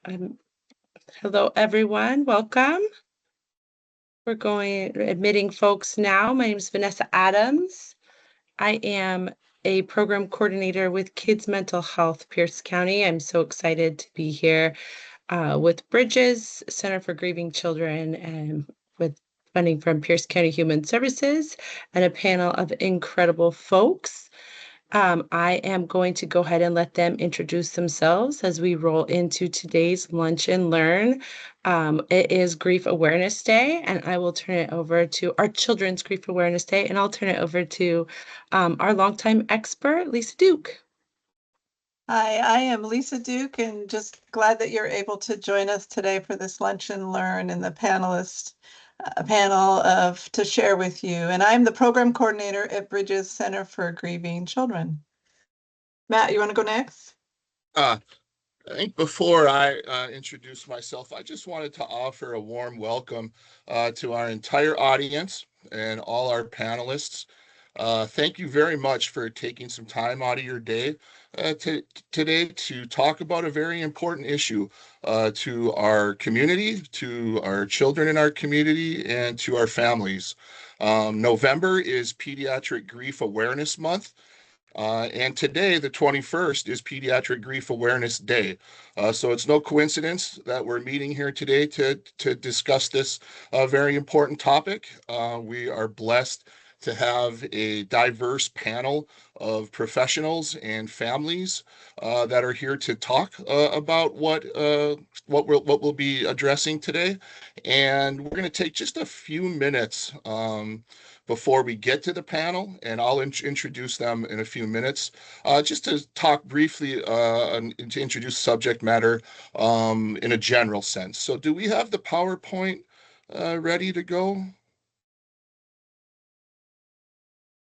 Um, Hello, everyone. Welcome. We're admitting folks now. My name is Vanessa Adams. I am a program coordinator with Kids Mental Health, Pierce County. I'm so excited to be here with Bridges Center for Grieving Children and with funding from Pierce County Human Services and a panel of incredible folks. I am going to go ahead and let them introduce themselves as we roll into today's Lunch and Learn. It is Grief Awareness Day, and I will turn it over to our Children's Grief Awareness Day, and I'll turn it over to our longtime expert, Lisa Duke. Hi, I am Lisa Duke, and just glad that you're able to join us today for this Lunch and Learn and the panelist panel to share with you. And I'm the program coordinator at Bridges Center for Grieving Children. Matt, you want to go next? I think before I introduce myself, I just wanted to offer a warm welcome to our entire audience and all our panelists. Thank you very much for taking some time out of your day today to talk about a very important issue to our community, to our children in our community, and to our families. November is Pediatric Grief Awareness Month. And today, the 21st, is Pediatric Grief Awareness Day. So it's no coincidence that we're meeting here today to discuss this very important topic. We are blessed to have a diverse panel of professionals and families that are here to talk about what we'll be addressing today. And we're going to take just a few minutes before we get to the panel, and I'll introduce them in a few minutes. Just to talk briefly and to introduce subject matter in a general sense. So do we have the PowerPoint ready to go?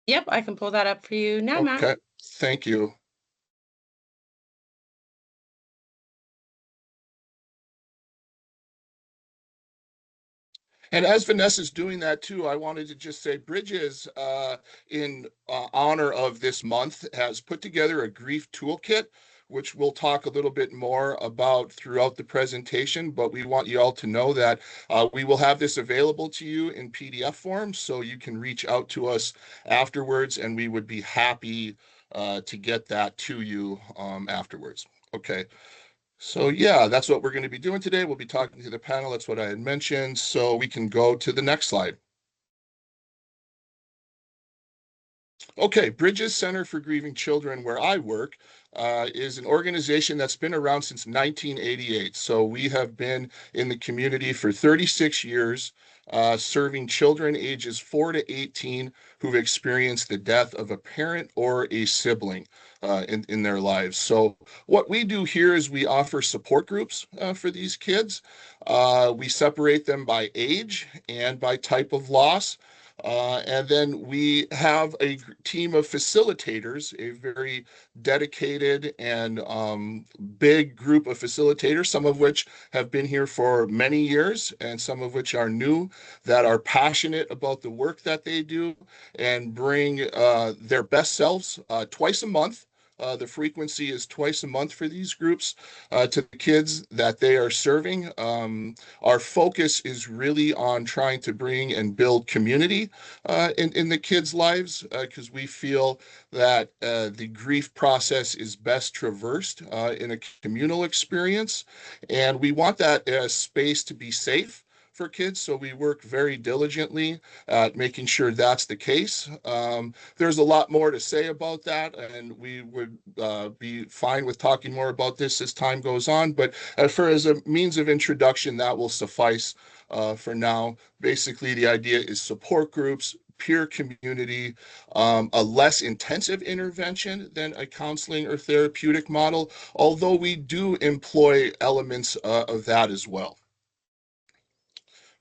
Yep, I can pull that up for you now, Matt. Okay, thank you. And as Vanessa's doing that too, I wanted to just say Bridges, in honor of this month, has put together a grief toolkit, which we'll talk a little bit more about throughout the presentation. But we want you all to know that we will have this available to you in PDF form, so you can reach out to us afterwards, and we would be happy to get that to you afterwards. Okay. So yeah, that's what we're going to be doing today. We'll be talking to the panel. That's what I had mentioned. So we can go to the next slide. Okay, Bridges Center for Grieving Children, where I work, is an organization that's been around since 1988. So we have been in the community for 36 years, serving children ages 4 to 18 who've experienced the death of a parent or a sibling in their lives. So what we do here is we offer support groups for these kids. We separate them by age and by type of loss. And then we have a team of facilitators, a very dedicated and big group of facilitators, some of which have been here for many years and some of which are new, that are passionate about the work that they do and bring their best selves twice a month. The frequency is twice a month for these groups to the kids that they are serving. Our focus is really on trying to bring and build community in the kids' lives because we feel that the grief process is best traversed in a communal experience. And we want that space to be safe for kids, so we work very diligently at making sure that's the case. There's a lot more to say about that, and we would be fine with talking more about this as time goes on, but as a means of introduction, that will suffice for now. Basically, the idea is support groups, peer community, a less intensive intervention than a counseling or therapeutic model, although we do employ elements of that as well.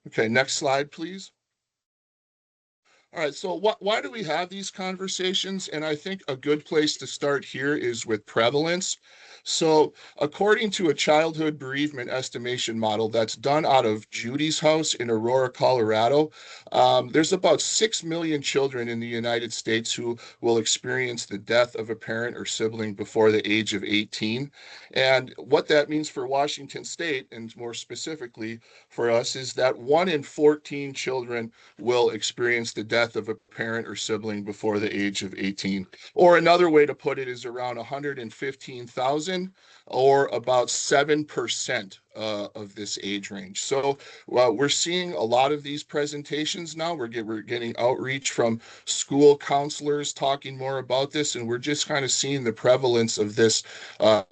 Okay, next slide, please. All right, so why do we have these conversations? And I think a good place to start here is with prevalence. So, according to a childhood bereavement estimation model that's done out of Judy's house in Aurora, Colorado, there's about 6 million children in the United States who will experience the death of a parent or sibling before the age of 18. And what that means for Washington State, and more specifically for us, is that 1 in 14 children will experience the death of a parent or sibling before the age of 18. Or another way to put it is around 115,000, or about 7% of this age range. So we're seeing a lot of these presentations now. We're getting outreach from school counselors talking more about this, and we're just kind of seeing the prevalence of this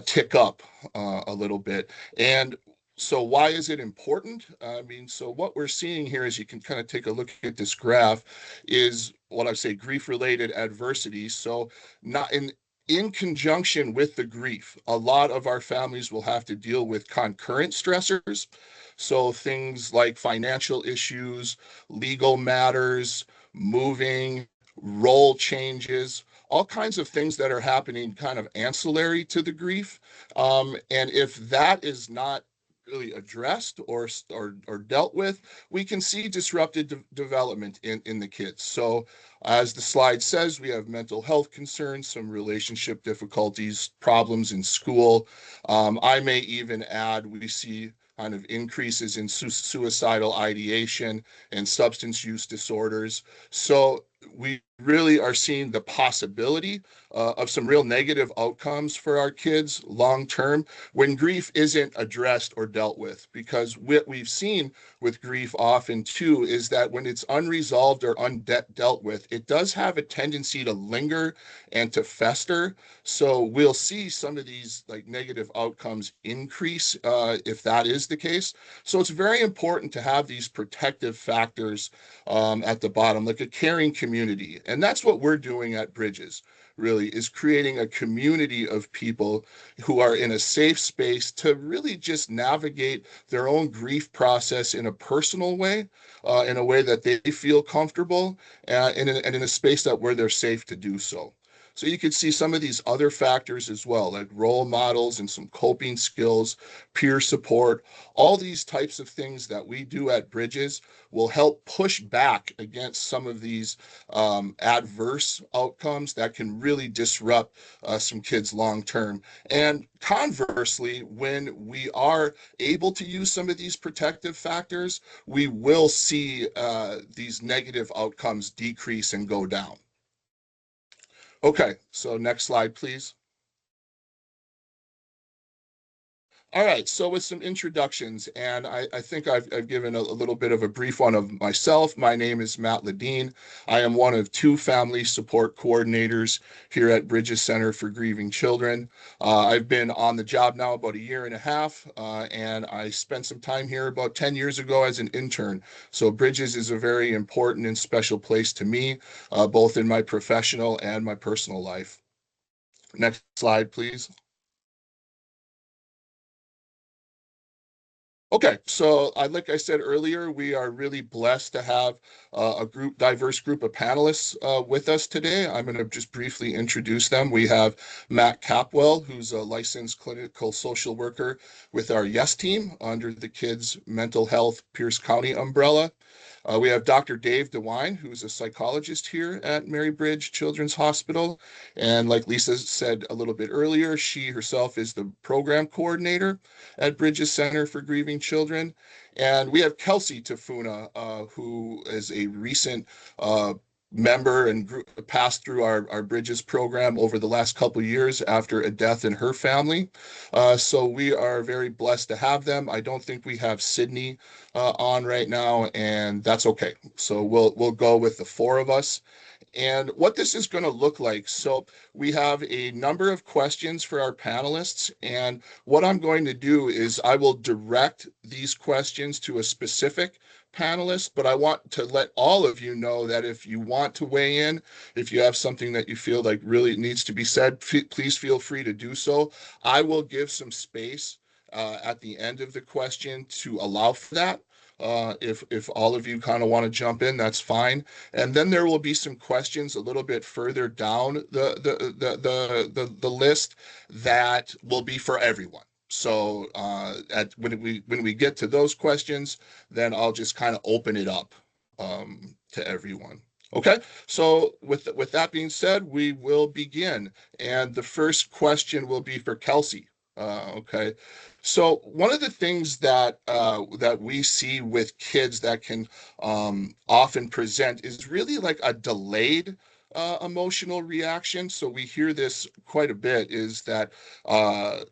tick up a little bit. And so why is it important? I mean, so what we're seeing here, as you can kind of take a look at this graph, is what I say grief-related adversity. So not in conjunction with the grief, a lot of our families will have to deal with concurrent stressors. So things like financial issues, legal matters, moving, role changes, all kinds of things that are happening kind of ancillary to the grief. And if that is not really addressed or dealt with, we can see disrupted development in the kids. So as the slide says, we have mental health concerns, some relationship difficulties, problems in school. I may even add, we see kind of increases in suicidal ideation and substance use disorders. So we really are seeing the possibility of some real negative outcomes for our kids long term when grief isn't addressed or dealt with. Because what we've seen with grief often too is that when it's unresolved or undealt with, it does have a tendency to linger and to fester. So we'll see some of these like negative outcomes increase if that is the case. So it's very important to have these protective factors at the bottom, like a caring community. And that's what we're doing at Bridges, really, is creating a community of people who are in a safe space to really just navigate their own grief process in a personal way, in a way that they feel comfortable, and in a space that where they're safe to do so. So you could see some of these other factors as well, like role models and some coping skills, peer support, all these types of things that we do at Bridges will help push back against some of these adverse outcomes that can really disrupt some kids long term. And conversely, when we are able to use some of these protective factors, we will see these negative outcomes decrease and go down. Okay, so next slide, please. All right, so with some introductions, and I think I've given a little bit of a brief one of myself. My name is Matt Ledeen. I am one of 2 family support coordinators here at Bridges Center for Grieving Children. I've been on the job now about a year and a half, and I spent some time here about 10 years ago as an intern. So Bridges is a very important and special place to me, both in my professional and my personal life. Next slide, please. Okay, so like I said earlier, we are really blessed to have a diverse group of panelists with us today. I'm going to just briefly introduce them. We have Matt Capwell, who's a licensed clinical social worker with our YES team under the Kids Mental Health Pierce County umbrella. We have Dr. Dave DeWine, who's a psychologist here at Mary Bridge Children's Hospital. And like Lisa said a little bit earlier, she herself is the program coordinator at Bridges Center for Grieving Children. And we have Kelsey Tafuna, who is a recent member and passed through our Bridges program over the last couple of years after a death in her family. So we are very blessed to have them. I don't think we have Sydney on right now, and that's okay. So we'll go with the 4 of us. And what this is going to look like. So we have a number of questions for our panelists. And what I'm going to do is I will direct these questions to a specific panelist, but I want to let all of you know that if you want to weigh in, if you have something that you feel like really needs to be said, please feel free to do so. I will give some space at the end of the question to allow for that. If all of you kind of want to jump in, that's fine. And then there will be some questions a little bit further down the list that will be for everyone. So when we get to those questions, then I'll just kind of open it up to everyone. Okay, so with that being said, we will begin. And the first question will be for Kelsey. Okay, so one of the things that we see with kids that can often present is really like a delayed emotional reaction. So we hear this quite a bit, is that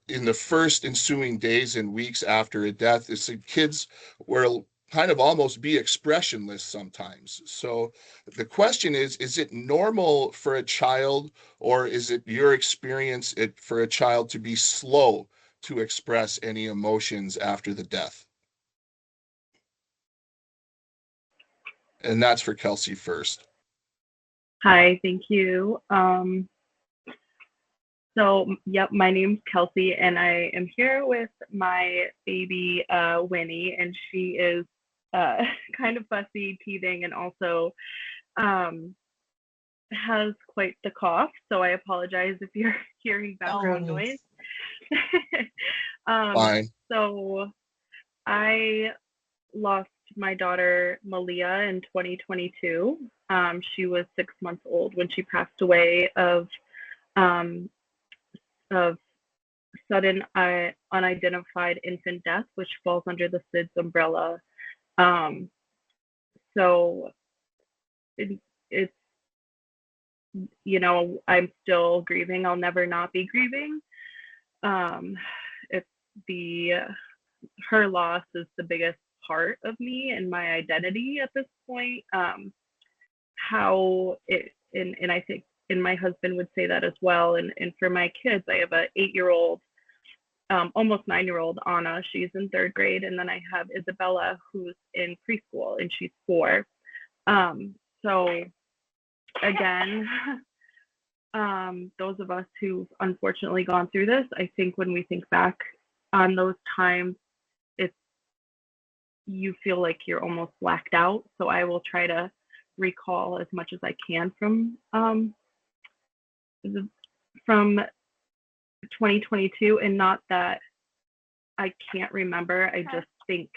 in the first ensuing days and weeks after a death, it's the kids will kind of almost be expressionless sometimes. So the question is it normal for a child, or is it your experience for a child to be slow to express any emotions after the death? And that's for Kelsey first. Hi, thank you. Yep, my name's Kelsey, and I am here with my baby, Winnie, and she is kind of fussy, teething, and also has quite the cough. So I apologize if you're hearing background noise. Fine. So I lost my daughter Malia in 2022. She was 6 months old when she passed away of sudden unidentified infant death, which falls under the SIDS umbrella. So it's, you know, I'm still grieving. I'll never not be grieving. It's her loss is the biggest part of me and my identity at this point. And I think, and my husband would say that as well. And for my kids, I have a 8-year-old, almost 9-year-old Anna. She's in 3rd grade, and then I have Isabella, who's in preschool, and she's 4. So again, those of us who've unfortunately gone through this, I think when we think back on those times, you feel like you're almost blacked out. So I will try to recall as much as I can from 2022, and not that I can't remember. I just think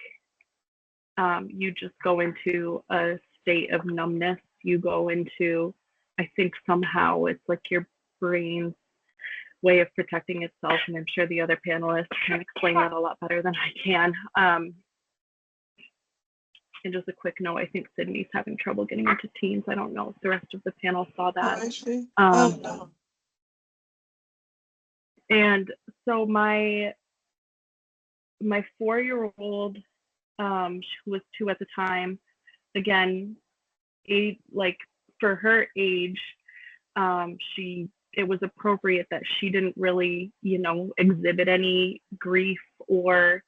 you just go into a state of numbness. You go into, I think somehow it's like your brain's way of protecting itself, and I'm sure the other panelists can explain that a lot better than I can. And just a quick note, I think Sydney's having trouble getting into Teams. I don't know if the rest of the panel saw that. Oh, actually? No. And so my 4-year-old, who was 2 at the time, again, like for her age, it was appropriate that she didn't really, you know, exhibit any grief or,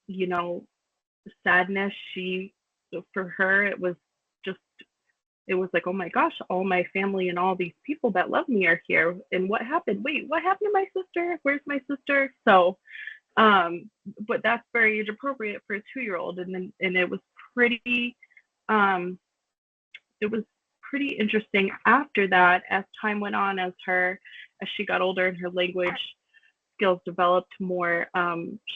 you know, sadness. For her, it was like, oh my gosh, all my family and all these people that love me are here, and what happened? Wait, what happened to my sister? Where's my sister? So but that's very age appropriate for a 2-year-old. And it was pretty interesting after that, as time went on, as she got older and her language skills developed more.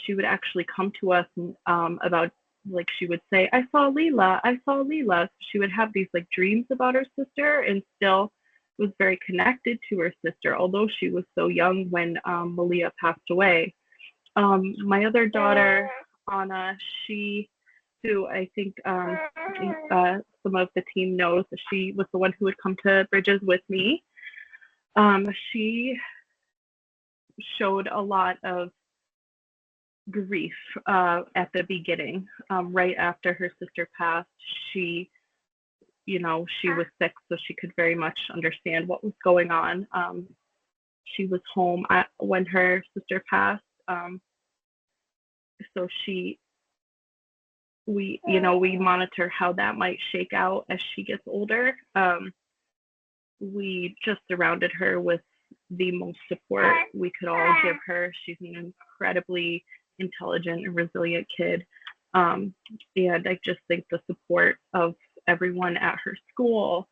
She would actually come to us about, like, she would say, I saw Leela. She would have these like dreams about her sister, and still was very connected to her sister, although she was so young when Malia passed away. My other daughter, Anna, who I think some of the team knows, she was the one who would come to Bridges with me. She showed a lot of grief at the beginning. Right after her sister passed, she was sick, so she could very much understand what was going on. She was home when her sister passed, so we monitor how that might shake out as she gets older. We just surrounded her with the most support we could all give her. She's an incredibly intelligent and resilient kid. And I just think the support of everyone at her school,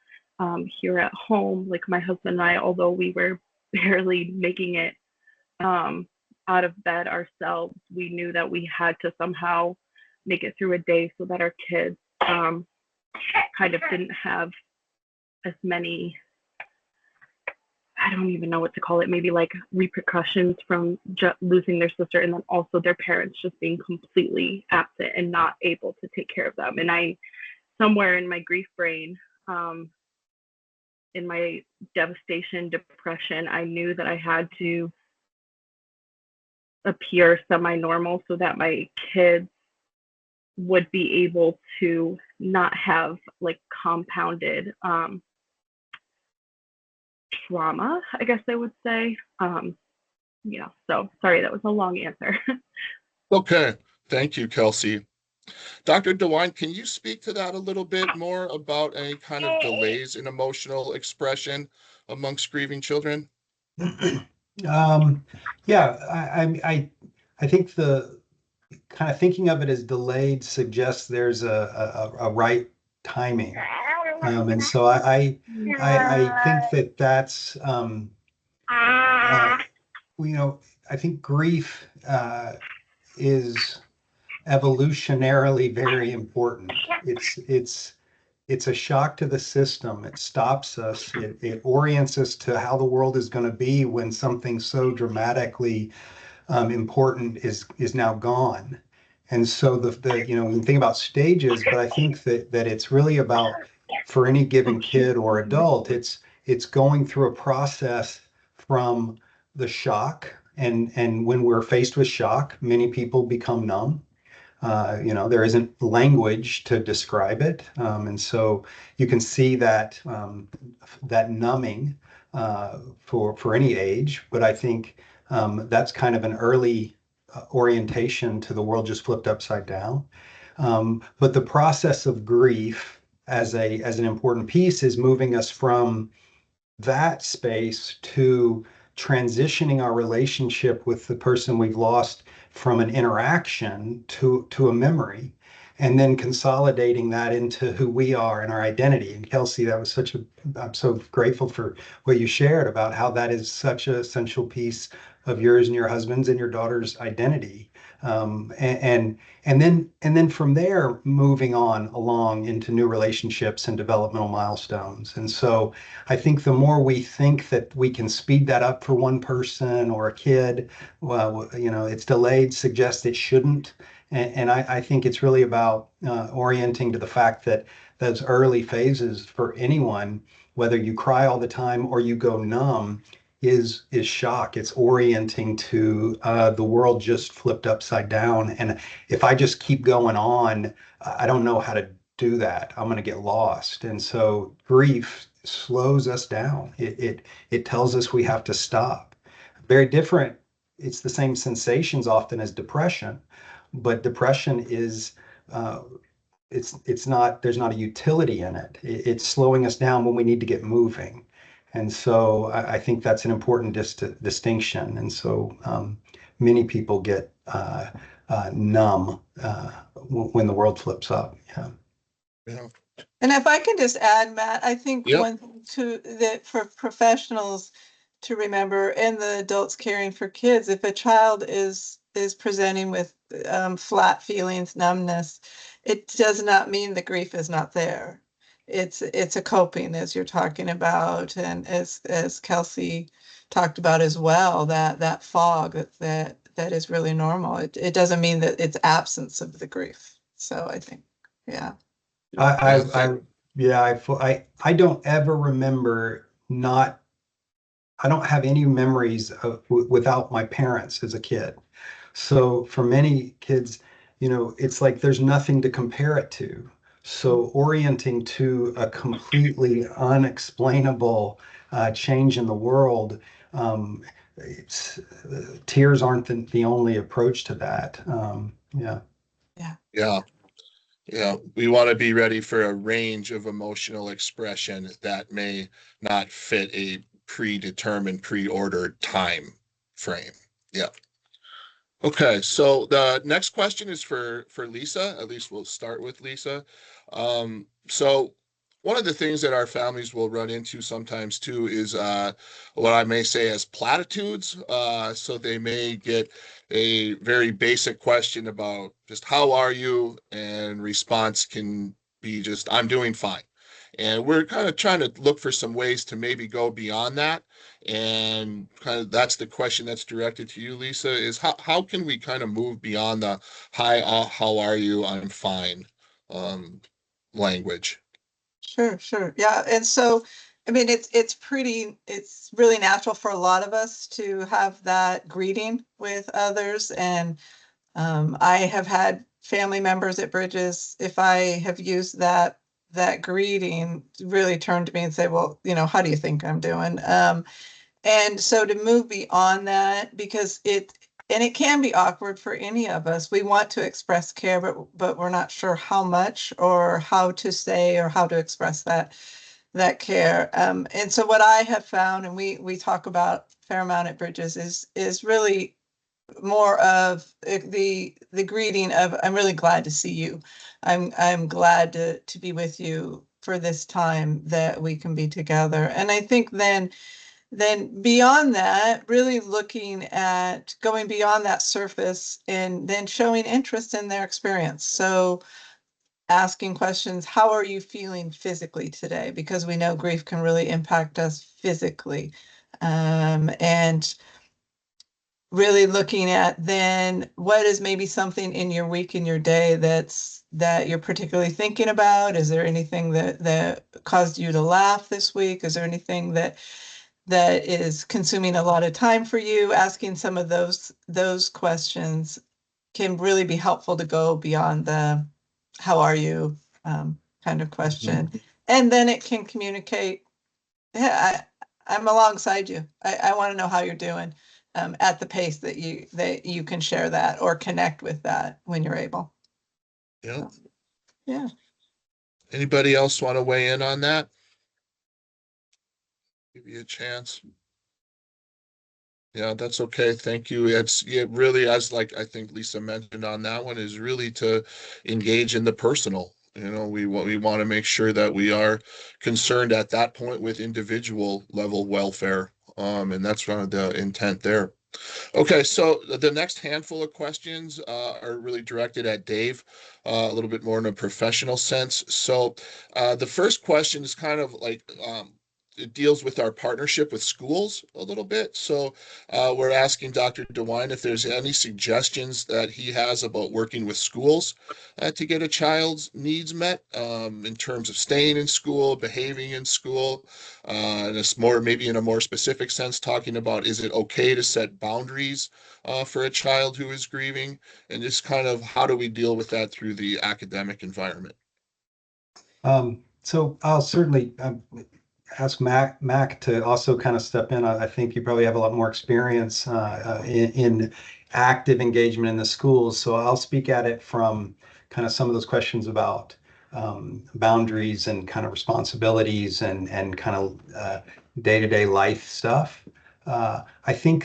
here at home, like my husband and I, although we were barely making it out of bed ourselves, we knew that we had to somehow make it through a day so that our kids kind of didn't have as many, I don't even know what to call it, maybe like repercussions from losing their sister, and then also their parents just being completely absent and not able to take care of them. And I, somewhere in my grief brain, in my devastation, depression, I knew that I had to appear semi-normal so that my kids would be able to not have like compounded trauma, I guess I would say. Yeah, so sorry, that was a long answer. Okay, thank you, Kelsey. Dr. DeWine, can you speak to that a little bit more about any kind of delays in emotional expression amongst grieving children? Yeah, I think the kind of thinking of it as delayed suggests there's a right timing. And so I think that's you know, I think grief is evolutionarily very important. It's a shock to the system. It stops us. It orients us to how the world is going to be when something so dramatically important is now gone. And so the you know, we can think about stages, but I think that it's really about, for any given kid or adult, it's going through a process from the shock, and when we're faced with shock, many people become numb. You know, there isn't language to describe it, and so you can see that that numbing for any age. But I think that's kind of an early orientation to the world just flipped upside down. But the process of grief as an important piece is moving us from that space to transitioning our relationship with the person we've lost from an interaction to a memory, and then consolidating that into who we are and our identity. And Kelsey, that was I'm so grateful for what you shared about how that is such an essential piece of yours and your husband's and your daughter's identity. And then from there, moving on along into new relationships and developmental milestones. And so I think the more we think that we can speed that up for one person or a kid, well, you know, it's delayed, suggests it shouldn't. And I think it's really about orienting to the fact that those early phases for anyone, whether you cry all the time or you go numb, is shock. It's orienting to the world just flipped upside down. And if I just keep going on, I don't know how to do that. I'm going to get lost. And so grief slows us down. It tells us we have to stop. Very different. It's the same sensations often as depression, but depression is it's not, there's not a utility in it. It's slowing us down when we need to get moving. And so I think that's an important distinction. And so many people get numb when the world flips up. Yeah. Yeah. And if I can just add, Matt, I think Yep. one thing too, that for professionals to remember, and the adults caring for kids, if a child is presenting with flat feelings, numbness, it does not mean the grief is not there. It's a coping, as you're talking about, and as Kelsey talked about as well, that fog that is really normal. It doesn't mean that it's absence of the grief. So I think, yeah. I don't ever remember not, I don't have any memories of without my parents as a kid. So for many kids, you know, it's like there's nothing to compare it to. So orienting to a completely unexplainable change in the world, tears aren't the only approach to that. Yeah. Yeah. Yeah. We want to be ready for a range of emotional expression that may not fit a predetermined, pre-ordered time frame. Yeah. Okay, so the next question is for Lisa. At least we'll start with Lisa. So one of the things that our families will run into sometimes too is what I may say as platitudes. So they may get a very basic question about just how are you, and response can be just I'm doing fine. And we're kind of trying to look for some ways to maybe go beyond that. And kind of that's the question that's directed to you, Lisa, is how can we kind of move beyond the hi, how are you, I'm fine um, language? Sure, sure. Yeah. And so, I mean, it's really natural for a lot of us to have that greeting with others. And I have had family members at Bridges, if I have used that greeting, really turn to me and say, well, how do you think I'm doing? And so to move beyond that, because it can be awkward for any of us. We want to express care, but we're not sure how much or how to say or how to express that care. And so what I have found, and we talk about a fair amount at Bridges, is really more of the greeting of I'm really glad to see you. I'm glad to be with you for this time that we can be together. And I think then beyond that, really looking at going beyond that surface and then showing interest in their experience. So asking questions, how are you feeling physically today? Because we know grief can really impact us physically. And really looking at then what is maybe something in your week, in your day that you're particularly thinking about? Is there anything that caused you to laugh this week? Is there anything that is consuming a lot of time for you? Asking some of those questions can really be helpful to go beyond the how are you kind of question. And then it can communicate, yeah, I'm alongside you. I want to know how you're doing at the pace that you can share that or connect with that when you're able. Yeah. So, yeah. Anybody else want to weigh in on that? Give you a chance. Yeah, that's okay. Thank you. It really, as like I think Lisa mentioned on that one, is really to engage in the personal. We want to make sure that we are concerned at that point with individual level welfare. And that's one of the intent there. Okay, so the next handful of questions are really directed at Dave, a little bit more in a professional sense. So the first question is kind of like it deals with our partnership with schools a little bit. So we're asking Dr. DeWine if there's any suggestions that he has about working with schools to get a child's needs met in terms of staying in school, behaving in school, and it's more maybe in a more specific sense, talking about is it okay to set boundaries for a child who is grieving, and just kind of how do we deal with that through the academic environment. So I'll certainly ask Mac to also kind of step in. I think you probably have a lot more experience in active engagement in the schools. So I'll speak at it from kind of some of those questions about boundaries and kind of responsibilities and kind of day-to-day life stuff. I think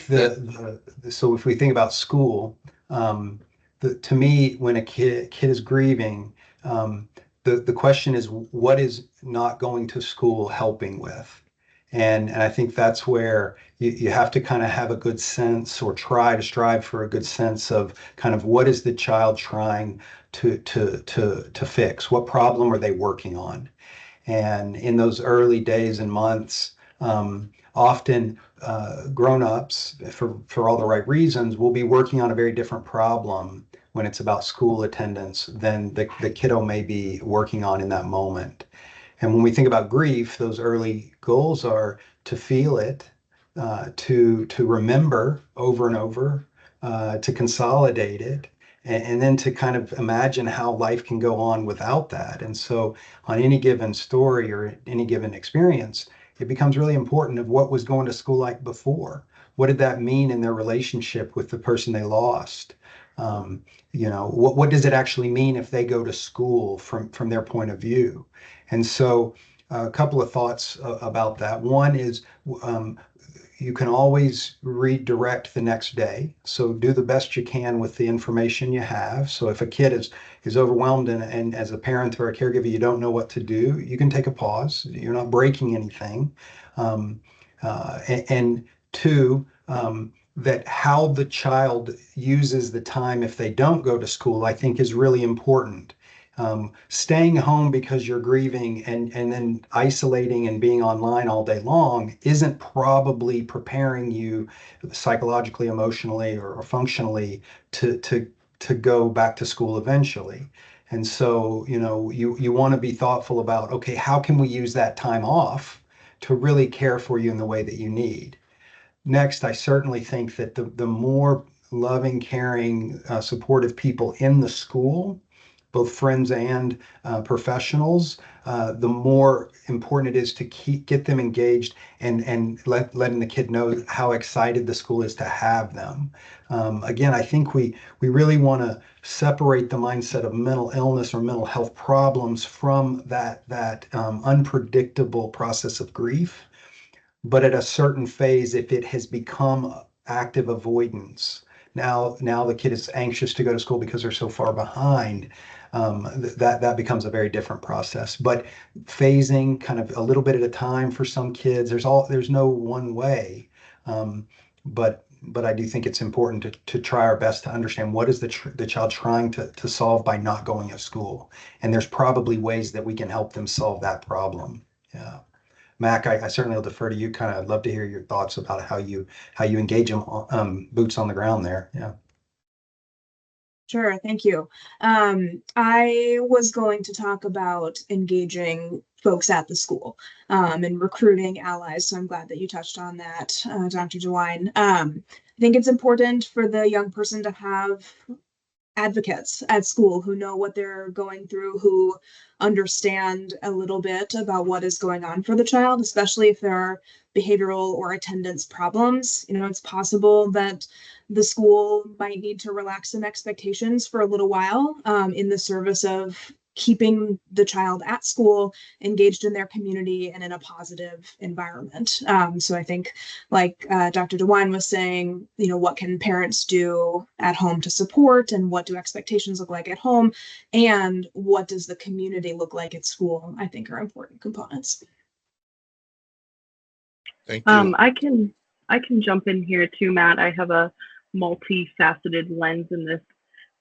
so if we think about school, to me, when a kid is grieving, the question is, what is not going to school helping with? And I think that's where you have to kind of have a good sense or try to strive for a good sense of kind of what is the child trying to fix? What problem are they working on? And in those early days and months, often grown-ups, for all the right reasons, will be working on a very different problem when it's about school attendance than the kiddo may be working on in that moment. And when we think about grief, those early goals are to feel it, to remember over and over, to consolidate it, and then to kind of imagine how life can go on without that. And so on any given story or any given experience, it becomes really important of what was going to school like before. What did that mean in their relationship with the person they lost? What does it actually mean if they go to school from their point of view? And so a couple of thoughts about that. One is, you can always redirect the next day. So do the best you can with the information you have. So if a kid is overwhelmed and as a parent or a caregiver, you don't know what to do, you can take a pause. You're not breaking anything. Um, and two, that how the child uses the time if they don't go to school, I think is really important. Staying home because you're grieving and then isolating and being online all day long isn't probably preparing you psychologically, emotionally, or functionally to go back to school eventually. And so, you want to be thoughtful about, okay, how can we use that time off to really care for you in the way that you need? Next, I certainly think that the more loving, caring, supportive people in the school, both friends and professionals, the more important it is to get them engaged and letting the kid know how excited the school is to have them. Again, I think we really want to separate the mindset of mental illness or mental health problems from that unpredictable process of grief. But at a certain phase, if it has become active avoidance, now the kid is anxious to go to school because they're so far behind. That becomes a very different process. But phasing, kind of a little bit at a time for some kids. There's no one way. Um, but I do think it's important to try our best to understand what is the child trying to solve by not going to school, and there's probably ways that we can help them solve that problem. Yeah. Mac, I certainly will defer to you. Kind of love to hear your thoughts about how you engage them, boots on the ground there. Yeah. Sure, thank you. I was going to talk about engaging folks at the school and recruiting allies. So I'm glad that you touched on that, Dr. DeWine. I think it's important for the young person to have advocates at school who know what they're going through, who understand a little bit about what is going on for the child, especially if there are behavioral or attendance problems. It's possible that the school might need to relax some expectations for a little while in the service of keeping the child at school, engaged in their community, and in a positive environment. So I think, like Dr. DeWine was saying, what can parents do at home to support, and what do expectations look like at home, and what does the community look like at school, I think are important components. Thank you. I can jump in here too, Matt. I have a multifaceted lens in this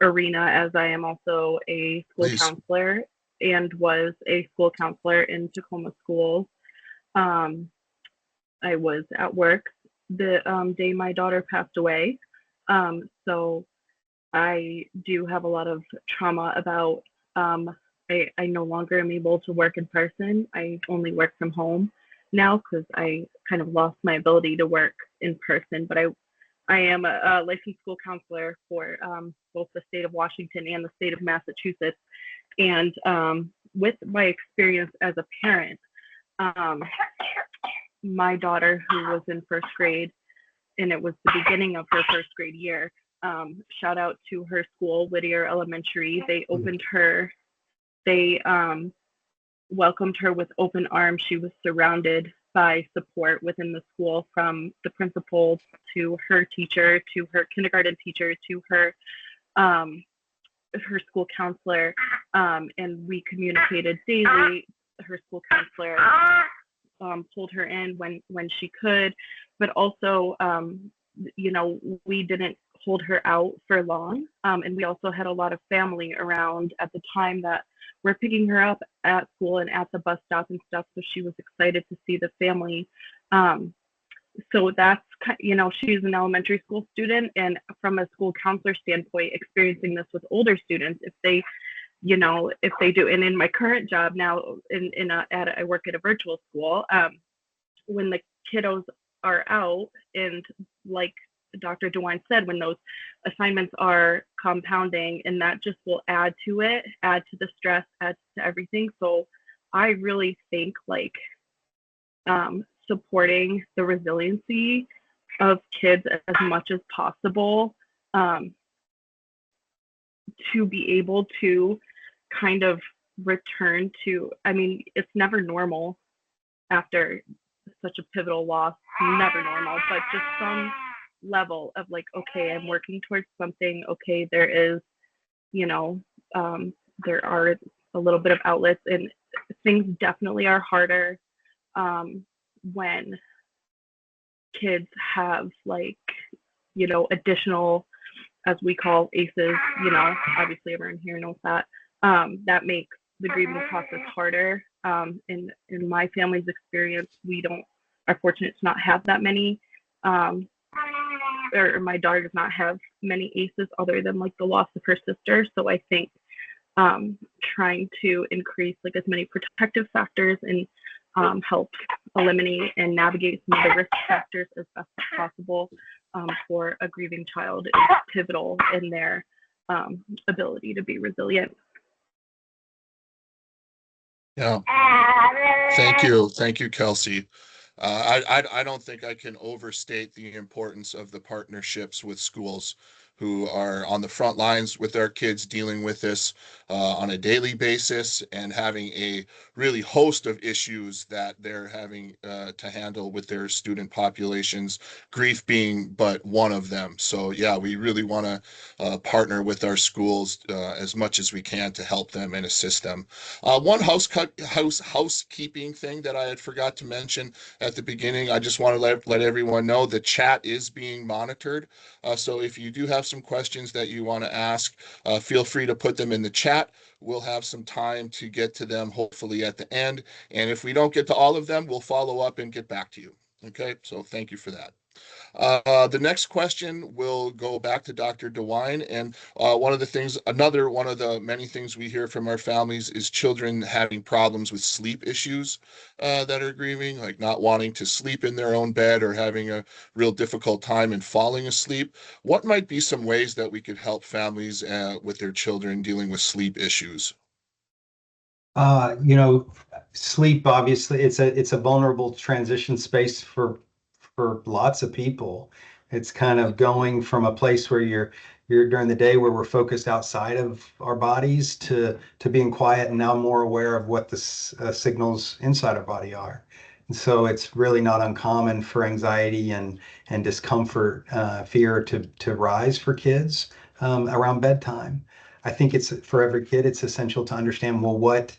arena, as I am also a school Please. counselor and was a school counselor in Tacoma schools. I was at work the day my daughter passed away. So I do have a lot of trauma about I no longer am able to work in person. I only work from home now because I kind of lost my ability to work in person. But I am a licensed school counselor for both the state of Washington and the state of Massachusetts. And with my experience as a parent, my daughter, who was in first grade, and it was the beginning of her first grade year, shout out to her school, Whittier Elementary. They welcomed her with open arms. She was surrounded by support within the school, from the principal to her teacher, to her kindergarten teacher, to her school counselor, and we communicated daily. Her school counselor pulled her in when she could, but also, we didn't hold her out for long, and we also had a lot of family around at the time that were picking her up at school and at the bus stop and stuff, so she was excited to see the family. So that's, she's an elementary school student, and from a school counselor standpoint, experiencing this with older students, if they do, and in my current job now, I work at a virtual school, when the kiddos are out, and like Dr. DeWine said, when those assignments are compounding, and that just will add to the stress, add to everything. So I really think supporting the resiliency of kids as much as possible, to be able to kind of return to, it's never normal after such a pivotal loss never normal, but just some level of like, okay, I'm working towards something. Okay, there is, you know, there are a little bit of outlets, and things definitely are harder when kids have like, you know, additional, as we call ACEs, you know, obviously everyone here knows that. That makes the grieving process harder. In my family's experience, we are fortunate to not have that many, or my daughter does not have many ACEs other than like the loss of her sister. So I think trying to increase like as many protective factors and help eliminate and navigate some of the risk factors as best as possible for a grieving child is pivotal in their ability to be resilient. Yeah. Thank you, Kelsey. I don't think I can overstate the importance of the partnerships with schools who are on the front lines with our kids dealing with this on a daily basis and having a really host of issues that they're having to handle with their student populations, grief being but one of them. So yeah, we really want to partner with our schools as much as we can to help them and assist them. One housekeeping thing that I had forgot to mention at the beginning, I just want to let everyone know the chat is being monitored. So if you do have some questions that you want to ask, feel free to put them in the chat. We'll have some time to get to them hopefully at the end. And if we don't get to all of them, we'll follow up and get back to you. Okay, so thank you for that. The next question will go back to Dr. DeWine. And another one of the many things we hear from our families is children having problems with sleep issues that are grieving, like not wanting to sleep in their own bed or having a real difficult time in falling asleep. What might be some ways that we could help families with their children dealing with sleep issues? You know, sleep, obviously, it's a vulnerable transition space for lots of people. It's kind of going from a place where you're during the day where we're focused outside of our bodies to being quiet and now more aware of what the signals inside our body are. And so it's really not uncommon for anxiety and discomfort, fear to rise for kids around bedtime. I think it's for every kid, it's essential to understand, well, what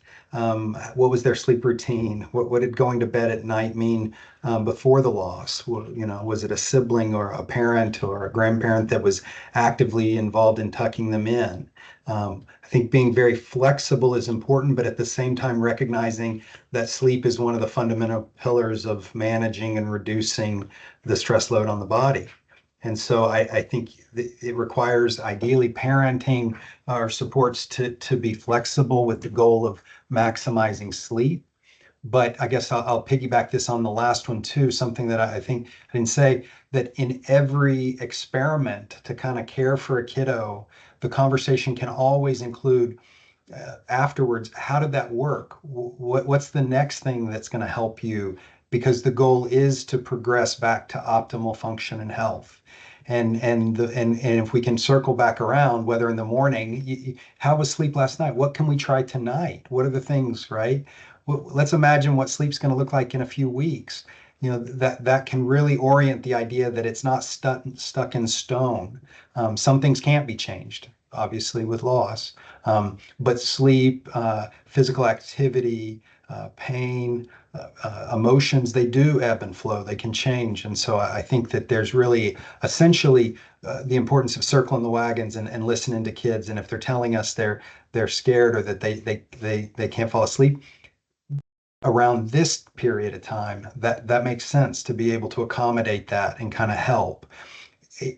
was their sleep routine? What did going to bed at night mean before the loss? Well, you know, was it a sibling or a parent or a grandparent that was actively involved in tucking them in? I think being very flexible is important, but at the same time recognizing that sleep is one of the fundamental pillars of managing and reducing the stress load on the body. And so I think it requires ideally parenting or supports to be flexible with the goal of maximizing sleep. But I guess I'll piggyback this on the last one too, something that I think I didn't say, that in every experiment to kind of care for a kiddo, the conversation can always include afterwards, how did that work? What's the next thing that's going to help you? Because the goal is to progress back to optimal function and health. And if we can circle back around, whether in the morning, how was sleep last night? What can we try tonight? What are the things, right? Let's imagine what sleep's going to look like in a few weeks. You know, that can really orient the idea that it's not stuck in stone. Some things can't be changed, obviously, with loss. But sleep, physical activity, pain, emotions, they do ebb and flow, they can change. And so I think that there's really essentially the importance of circling the wagons and listening to kids. And if they're telling us they're scared or that they can't fall asleep around this period of time, that makes sense to be able to accommodate that and kind of help.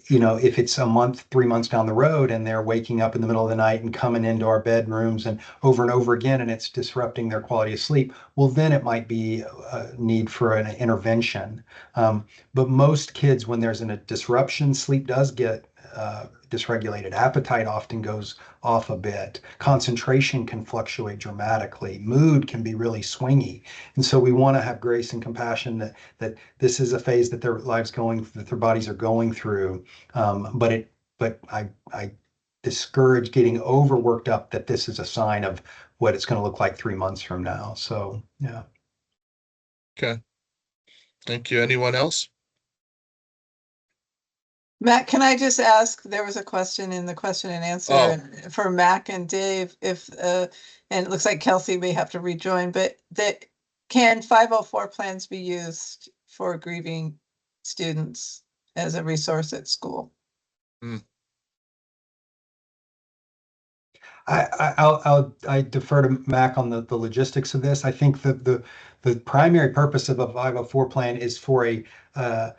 You know, if it's a month, 3 months down the road and they're waking up in the middle of the night and coming into our bedrooms and over again, and it's disrupting their quality of sleep, well, then it might be a need for an intervention. But most kids, when there's a disruption, sleep does get dysregulated. Appetite often goes off a bit. Concentration can fluctuate dramatically. Mood can be really swingy. And so we want to have grace and compassion that this is a phase that their bodies are going through. But I discourage getting overworked up that this is a sign of what it's going to look like 3 months from now. So, yeah. Okay. Thank you. Anyone else? Matt, can I just ask, there was a question in the question and answer for Mac and Dave, if, and it looks like Kelsey may have to rejoin, but that, can 504 plans be used for grieving students as a resource at school? I defer to Mac on the logistics of this. I think that the primary purpose of a 504 plan is for uh,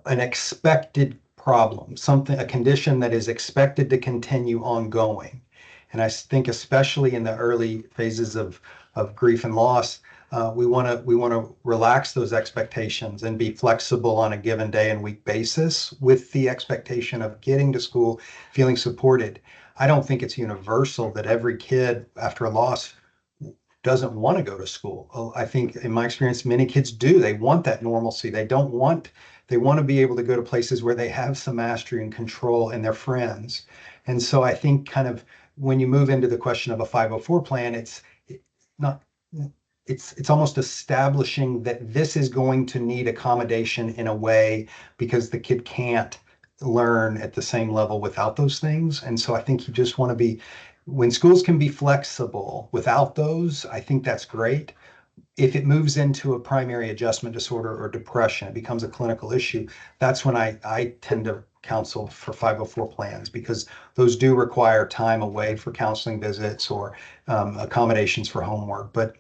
an expected problem, a condition that is expected to continue ongoing. And I think especially in the early phases of grief and loss, we want to relax those expectations and be flexible on a given day and week basis with the expectation of getting to school, feeling supported. I don't think it's universal that every kid after a loss doesn't want to go to school. I think in my experience, many kids do. They want that normalcy. They want to be able to go to places where they have some mastery and control and their friends. And so I think kind of when you move into the question of a 504 plan, not, it's almost establishing that this is going to need accommodation in a way because the kid can't learn at the same level without those things. And so I think you just want to be, when schools can be flexible without those, I think that's great. If it moves into a primary adjustment disorder or depression, it becomes a clinical issue. That's when I tend to counsel for 504 plans because those do require time away for counseling visits or accommodations for homework. But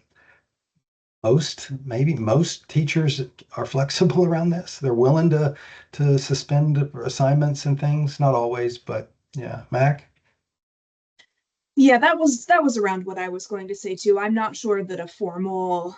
maybe most teachers are flexible around this. They're willing to suspend assignments and things. Not always, but yeah. Mac? Yeah, that was around what I was going to say too. I'm not sure that a formal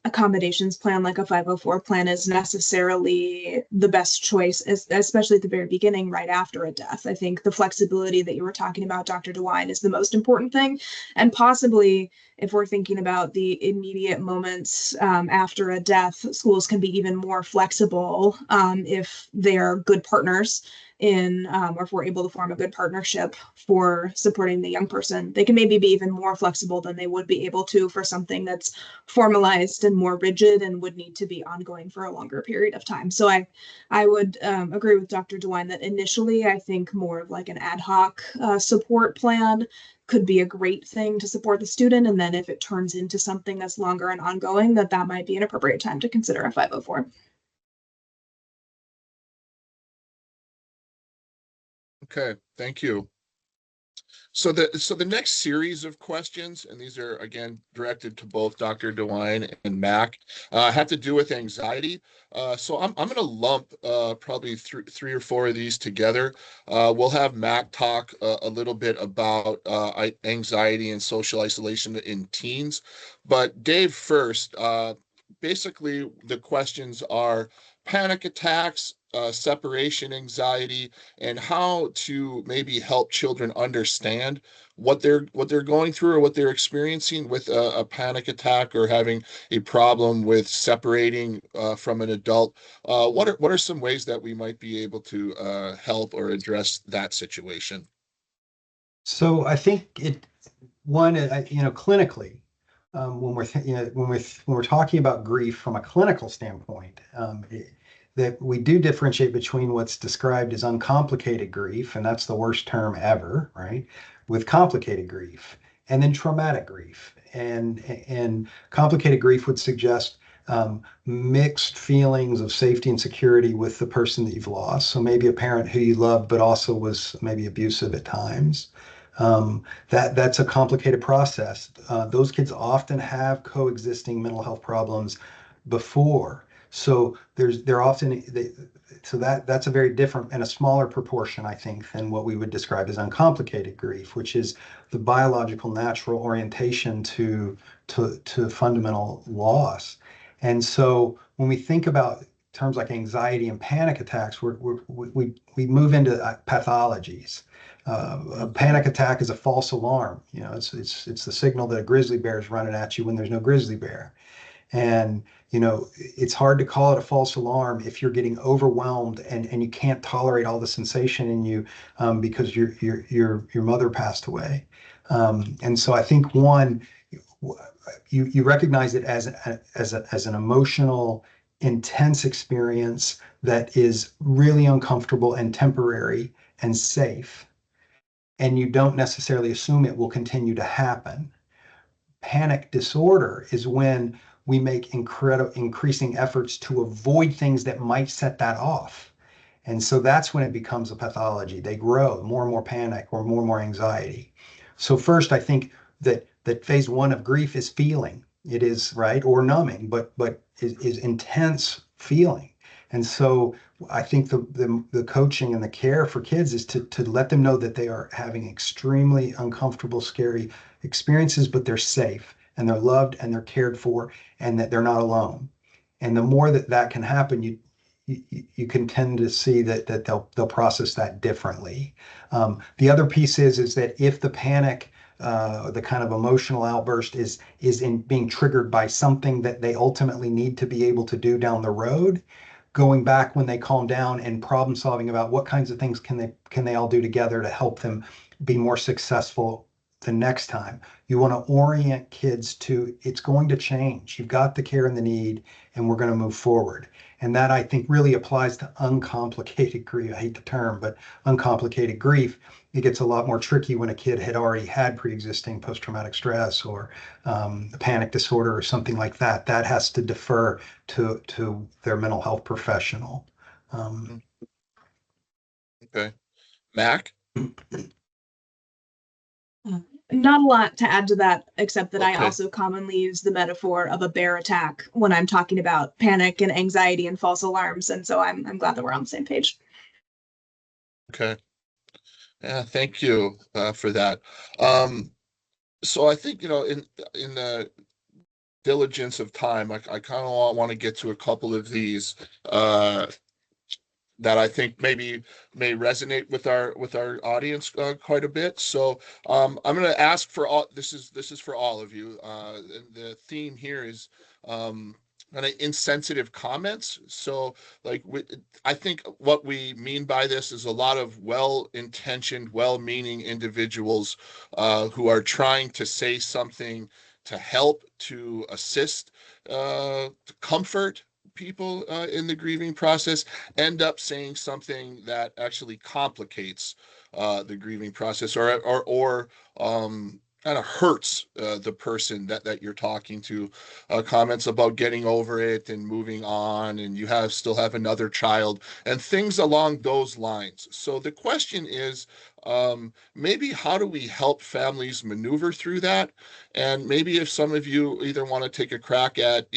accommodations plan like a 504 plan is necessarily the best choice, especially at the very beginning, right after a death. I think the flexibility that you were talking about, Dr. DeWine, is the most important thing. And possibly, if we're thinking about the immediate moments after a death, schools can be even more flexible if they're good partners or if we're able to form a good partnership for supporting the young person. They can maybe be even more flexible than they would be able to for something that's formalized and more rigid and would need to be ongoing for a longer period of time. So I would agree with Dr. DeWine that initially I think more of like an ad hoc support plan could be a great thing to support the student. And then if it turns into something that's longer and ongoing, that might be an appropriate time to consider a 504. Okay, thank you. So the next series of questions, and these are again directed to both Dr. DeWine and Mac, have to do with anxiety. So I'm going to lump probably three or four of these together. We'll have Mac talk a little bit about anxiety and social isolation in teens. But Dave first, basically the questions are panic attacks, separation anxiety, and how to maybe help children understand what they're going through or what they're experiencing with a panic attack or having a problem with separating from an adult. What are some ways that we might be able to help or address that situation? So I think clinically, when we're talking about grief from a clinical standpoint, that we do differentiate between what's described as uncomplicated grief, and that's the worst term ever, right? With complicated grief, and then traumatic grief. And complicated grief would suggest mixed feelings of safety and security with the person that you've lost. So maybe a parent who you loved, but also was maybe abusive at times. That's a complicated process. Those kids often have coexisting mental health problems before. So that's a very different and a smaller proportion, I think, than what we would describe as uncomplicated grief, which is the biological natural orientation to fundamental loss. And so when we think about terms like anxiety and panic attacks, we move into pathologies. A panic attack is a false alarm. It's the signal that a grizzly bear is running at you when there's no grizzly bear. And it's hard to call it a false alarm if you're getting overwhelmed and you can't tolerate all the sensation in you because your mother passed away. And so I think you recognize it as an emotional intense experience that is really uncomfortable and temporary and safe, and you don't necessarily assume it will continue to happen. Panic disorder is when we make increasing efforts to avoid things that might set that off. And so that's when it becomes a pathology. They grow more and more panic or more anxiety. So first, I think that phase one of grief is feeling. It is, right, or numbing, but is intense feeling. And so I think the coaching and the care for kids is to let them know that they are having extremely uncomfortable, scary experiences, but they're safe and they're loved and they're cared for, and that they're not alone. And the more that can happen, you can tend to see that they'll process that differently. The other piece is that if the panic, the kind of emotional outburst is in being triggered by something that they ultimately need to be able to do down the road, going back when they calm down and problem solving about what kinds of things can they all do together to help them be more successful the next time. You want to orient kids to, it's going to change. You've got the care and the need, and we're going to move forward. And that, I think, really applies to uncomplicated grief. I hate the term, but uncomplicated grief. It gets a lot more tricky when a kid had already had pre-existing post-traumatic stress or a panic disorder or something like that. That has to defer to their mental health professional. Okay. Mac? Not a lot to add to that, except that I Okay. also commonly use the metaphor of a bear attack when I'm talking about panic and anxiety and false alarms. And so I'm glad that we're on the same page. Okay. Yeah, thank you for that. So I think, in the diligence of time, I kind of want to get to a couple of these that I think maybe may resonate with our audience quite a bit. So I'm going to ask for all. This is for all of you. And the theme here is kind of insensitive comments. So I think what we mean by this is a lot of well-intentioned, well-meaning individuals who are trying to say something to help, to assist, to comfort people in the grieving process, end up saying something that actually complicates the grieving process, or kind of hurts the person that you're talking to. Comments about getting over it and moving on, and you still have another child, and things along those lines. So the question is, maybe how do we help families maneuver through that? And maybe if some of you either want to take a crack at,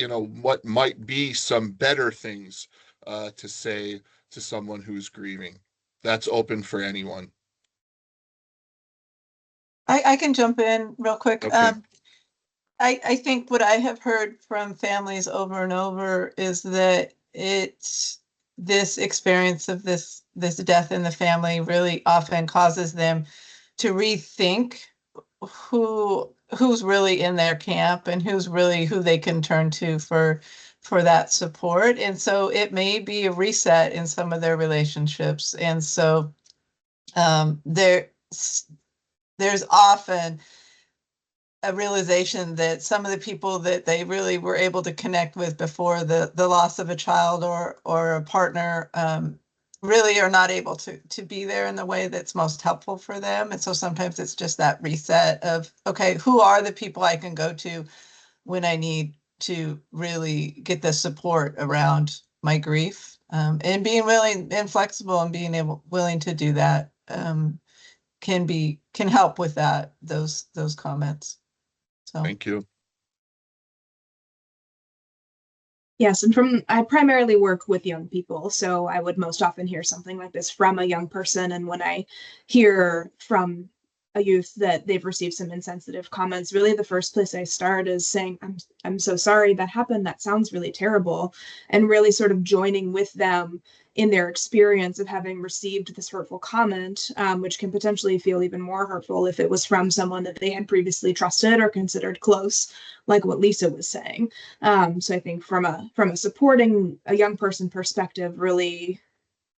what might be some better things to say to someone who's grieving. That's open for anyone. I can jump in real quick. Okay. I think what I have heard from families over and over is that it's this experience of this death in the family really often causes them to rethink who's really in their camp and who's really who they can turn to for that support. And so it may be a reset in some of their relationships. And so there's often a realization that some of the people that they really were able to connect with before the loss of a child or a partner really are not able to be there in the way that's most helpful for them. And so sometimes it's just that reset of, okay, who are the people I can go to when I need to really get the support around my grief, and being willing and flexible and being willing to do that can help with those comments. So Thank you. Yes, and I primarily work with young people, so I would most often hear something like this from a young person. And when I hear from a youth that they've received some insensitive comments, really the first place I start is saying, I'm so sorry that happened. That sounds really terrible. And really sort of joining with them in their experience of having received this hurtful comment, which can potentially feel even more hurtful if it was from someone that they had previously trusted or considered close, like what Lisa was saying. So I think from a supporting a young person perspective, really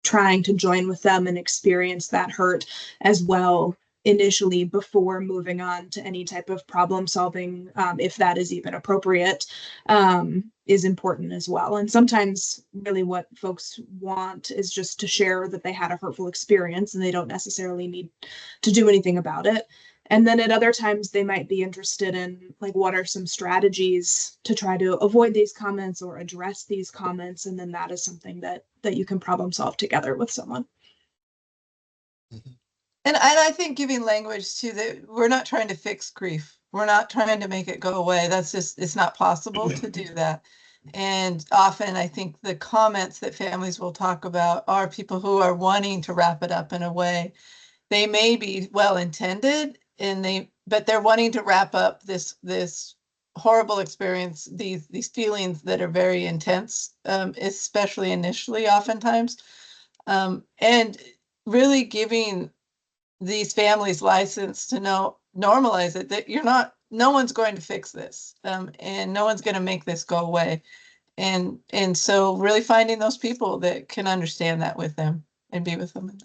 trying to join with them and experience that hurt as well initially before moving on to any type of problem solving, if that is even appropriate, is important as well. And sometimes really what folks want is just to share that they had a hurtful experience and they don't necessarily need to do anything about it. And then at other times they might be interested in, like, what are some strategies to try to avoid these comments or address these comments, and then that is something that you can problem solve together with someone. And I think giving language to that, we're not trying to fix grief. We're not trying to make it go away. That's just, it's not possible to do that. And often I think the comments that families will talk about are people who are wanting to wrap it up in a way. They may be well intended, but they're wanting to wrap up this horrible experience, these feelings that are very intense, especially initially, oftentimes, and really giving these families license to normalize it, that no one's going to fix this, and no one's going to make this go away. And so really finding those people that can understand that with them and be with them.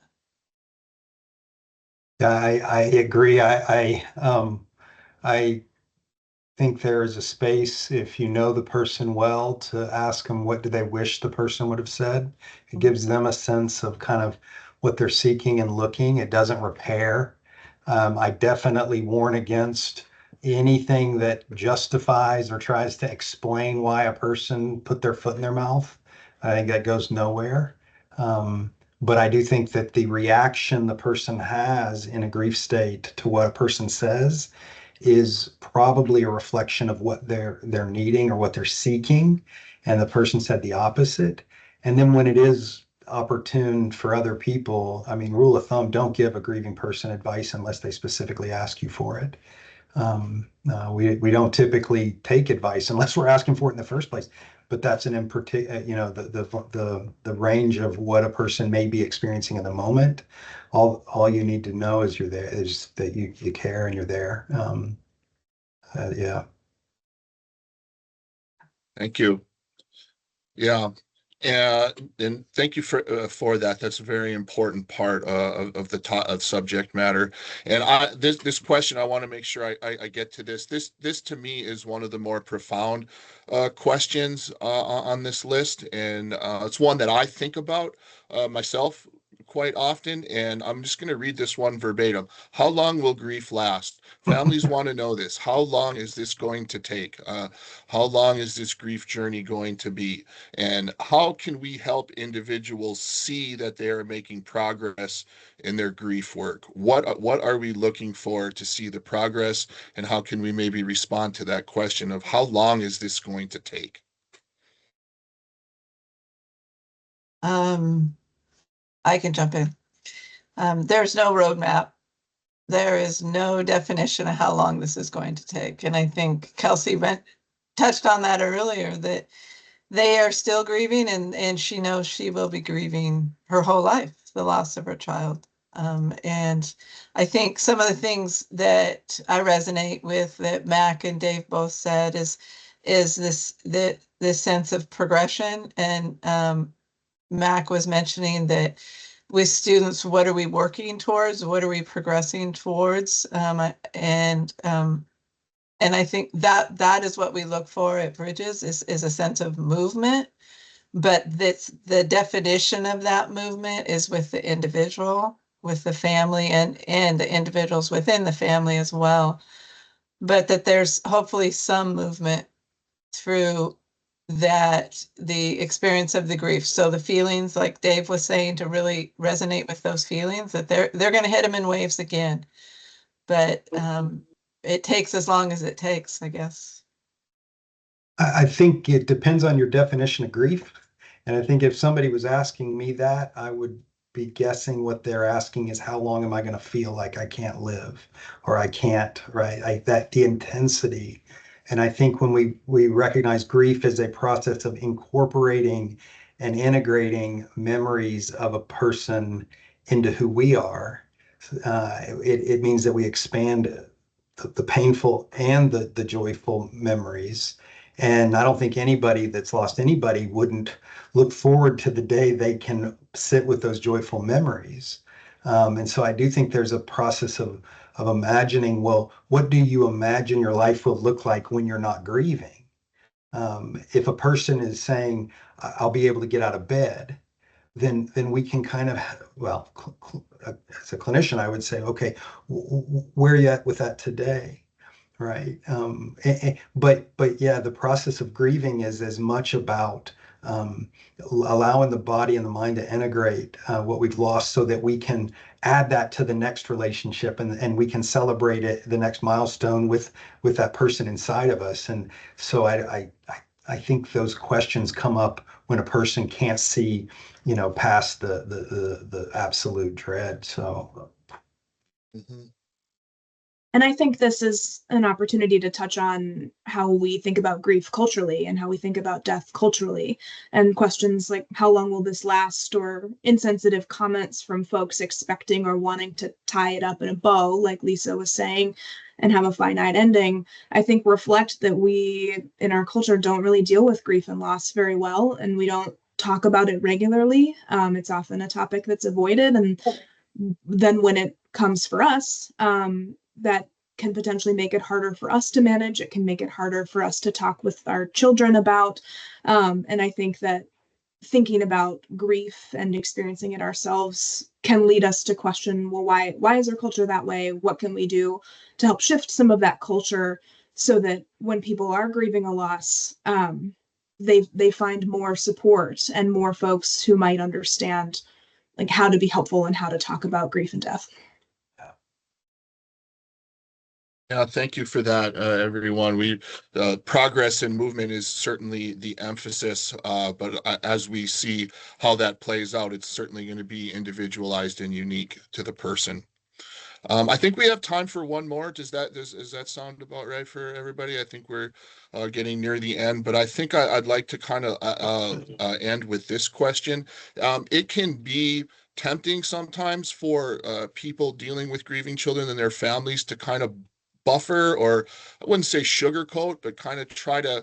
Yeah, I agree. I think there is a space, if you know the person well, to ask them what do they wish the person would have said. It gives them a sense of kind of what they're seeking and looking. It doesn't repair. I definitely warn against anything that justifies or tries to explain why a person put their foot in their mouth. I think that goes nowhere. But I do think that the reaction the person has in a grief state to what a person says is probably a reflection of what they're needing or what they're seeking, and the person said the opposite. And then when it is opportune for other people, I mean, rule of thumb, don't give a grieving person advice unless they specifically ask you for it. We don't typically take advice unless we're asking for it in the first place. But that's an the range of what a person may be experiencing in the moment. All you need to know is is that you care and you're there. Yeah. Thank you. Yeah. And thank you for that. That's a very important part of the subject matter. And this question, I want to make sure I get to this. This to me is one of the more profound questions on this list, and it's one that I think about myself quite often. And I'm just going to read this one verbatim. How long will grief last? Families want to know this. How long is this going to take? How long is this grief journey going to be? And how can we help individuals see that they are making progress in their grief work? What are we looking for to see the progress, and how can we maybe respond to that question of how long is this going to take? I can jump in. There's no roadmap. There is no definition of how long this is going to take. And I think Kelsey touched on that earlier, that they are still grieving, and she knows she will be grieving her whole life, the loss of her child. And I think some of the things that I resonate with that Mac and Dave both said is this sense of progression. And Mac was mentioning that with students, what are we working towards? What are we progressing towards? And I think that is what we look for at Bridges, is a sense of movement. But the definition of that movement is with the individual, with the family, and the individuals within the family as well. But that there's hopefully some movement through that, the experience of the grief. So the feelings, like Dave was saying, to really resonate with those feelings, that they're going to hit them in waves again. But it takes as long as it takes, I guess. I think it depends on your definition of grief. And I think if somebody was asking me that, I would be guessing what they're asking is, how long am I going to feel like I can't live or I can't, right? The intensity. And I think when we recognize grief as a process of incorporating and integrating memories of a person into who we are, it means that we expand the painful and the joyful memories. And I don't think anybody that's lost anybody wouldn't look forward to the day they can sit with those joyful memories. And so I do think there's a process of imagining, well, what do you imagine your life will look like when you're not grieving? If a person is saying, I'll be able to get out of bed, then we can kind of, well, as a clinician, I would say, okay, where are you at with that today? Right. But yeah, the process of grieving is as much about allowing the body and the mind to integrate what we've lost so that we can add that to the next relationship, and we can celebrate it, the next milestone with that person inside of us. And so I think those questions come up when a person can't see, past the absolute dread. So. Mhm. And I think this is an opportunity to touch on how we think about grief culturally and how we think about death culturally, and questions like how long will this last, or insensitive comments from folks expecting or wanting to tie it up in a bow, like Lisa was saying, and have a finite ending, I think reflect that we in our culture don't really deal with grief and loss very well, and we don't talk about it regularly. It's often a topic that's avoided, and then when it comes for us, that can potentially make it harder for us to manage. It can make it harder for us to talk with our children about. And I think that thinking about grief and experiencing it ourselves can lead us to question, well, why is our culture that way? What can we do to help shift some of that culture so that when people are grieving a loss, they find more support and more folks who might understand like how to be helpful and how to talk about grief and death. Yeah, thank you for that, everyone. Progress and movement is certainly the emphasis, but as we see how that plays out, it's certainly going to be individualized and unique to the person. I think we have time for one more. Does that sound about right for everybody? I think we're getting near the end, but I think I'd like to kind of end with this question. It can be tempting sometimes for people dealing with grieving children and their families to kind of buffer, or I wouldn't say sugarcoat, but kind of try to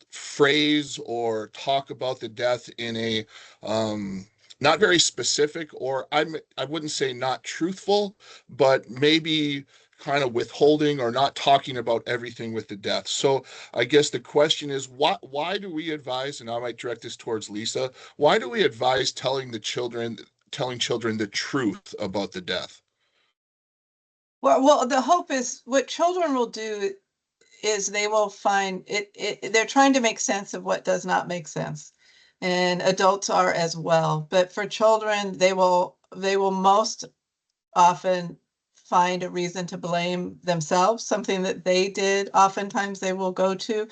phrase or talk about the death in a not very specific, or I wouldn't say not truthful, but maybe kind of withholding or not talking about everything with the death. So I guess the question is, why do we advise, and I might direct this towards Lisa, why do we advise telling children the truth about the death? Well, the hope is what children will do is they will find they're trying to make sense of what does not make sense. And adults are as well. But for children, they will most often find a reason to blame themselves, something that they did. Oftentimes they will go to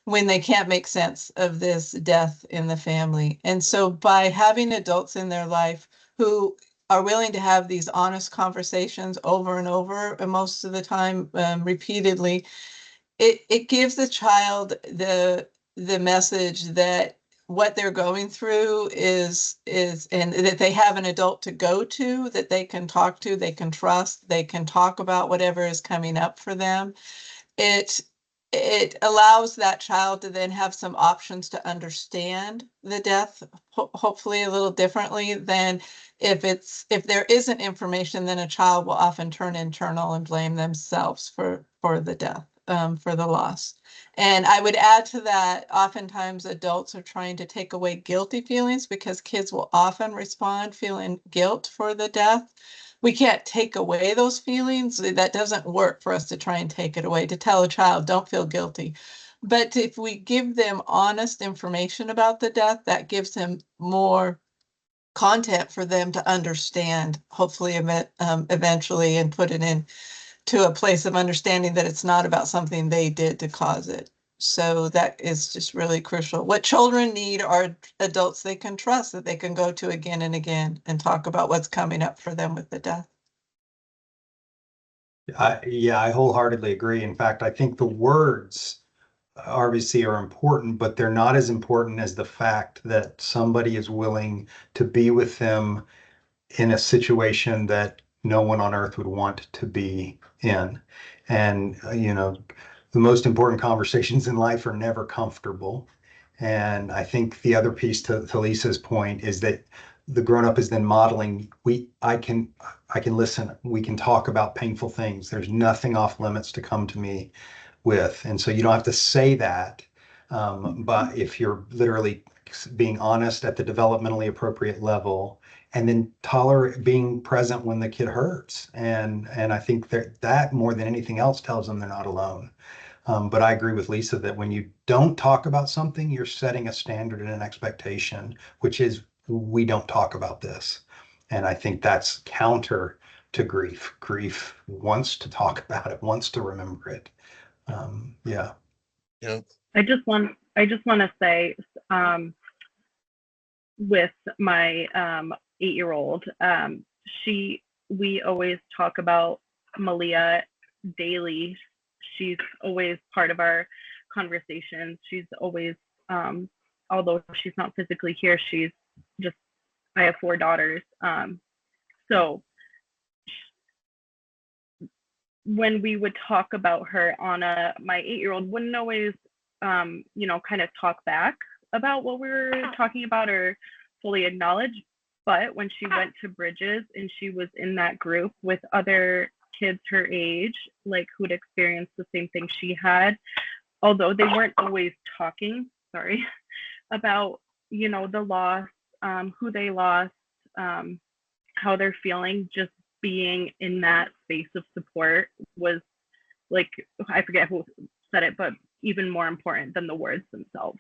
when they can't make sense of this death in the family. And so by having adults in their life who are willing to have these honest conversations over and over, and most of the time, repeatedly, it gives the child the message that what they're going through is and that they have an adult to go to, that they can talk to, they can trust, they can talk about whatever is coming up for them. It allows that child to then have some options to understand the death, hopefully a little differently than if there isn't information, then a child will often turn internal and blame themselves for the death, for the loss. And I would add to that, oftentimes adults are trying to take away guilty feelings because kids will often respond feeling guilt for the death. We can't take away those feelings. That doesn't work for us to try and take it away, to tell a child, don't feel guilty. But if we give them honest information about the death, that gives them more content for them to understand, hopefully eventually, and put it in to a place of understanding that it's not about something they did to cause it. So that is just really crucial. What children need are adults they can trust, that they can go to again and again and talk about what's coming up for them with the death. Yeah, I wholeheartedly agree. In fact, I think the words obviously are important, but they're not as important as the fact that somebody is willing to be with them in a situation that no one on earth would want to be in. And, the most important conversations in life are never comfortable. And I think the other piece to Lisa's point is that the grown-up is then modeling, I can listen, we can talk about painful things. There's nothing off limits to come to me with. And so you don't have to say that. But if you're literally being honest at the developmentally appropriate level, and then tolerate being present when the kid hurts. And I think that more than anything else tells them they're not alone. But I agree with Lisa that when you don't talk about something, you're setting a standard and an expectation, which is we don't talk about this. And I think that's counter to grief. Grief wants to talk about it, wants to remember it. Yeah. Yeah. I just want to say, with my 8-year-old, we always talk about Malia daily. She's always part of our conversations. She's always, although she's not physically here, she's just, I have 4 daughters. So when we would talk about her on my 8-year-old wouldn't always, kind of talk back about what we were talking about or fully acknowledge. But when she went to Bridges and she was in that group with other kids her age, like who'd experienced the same thing she had, although they weren't always talking, about, the loss, who they lost, how they're feeling, just being in that space of support was, like, I forget who said it, but even more important than the words themselves.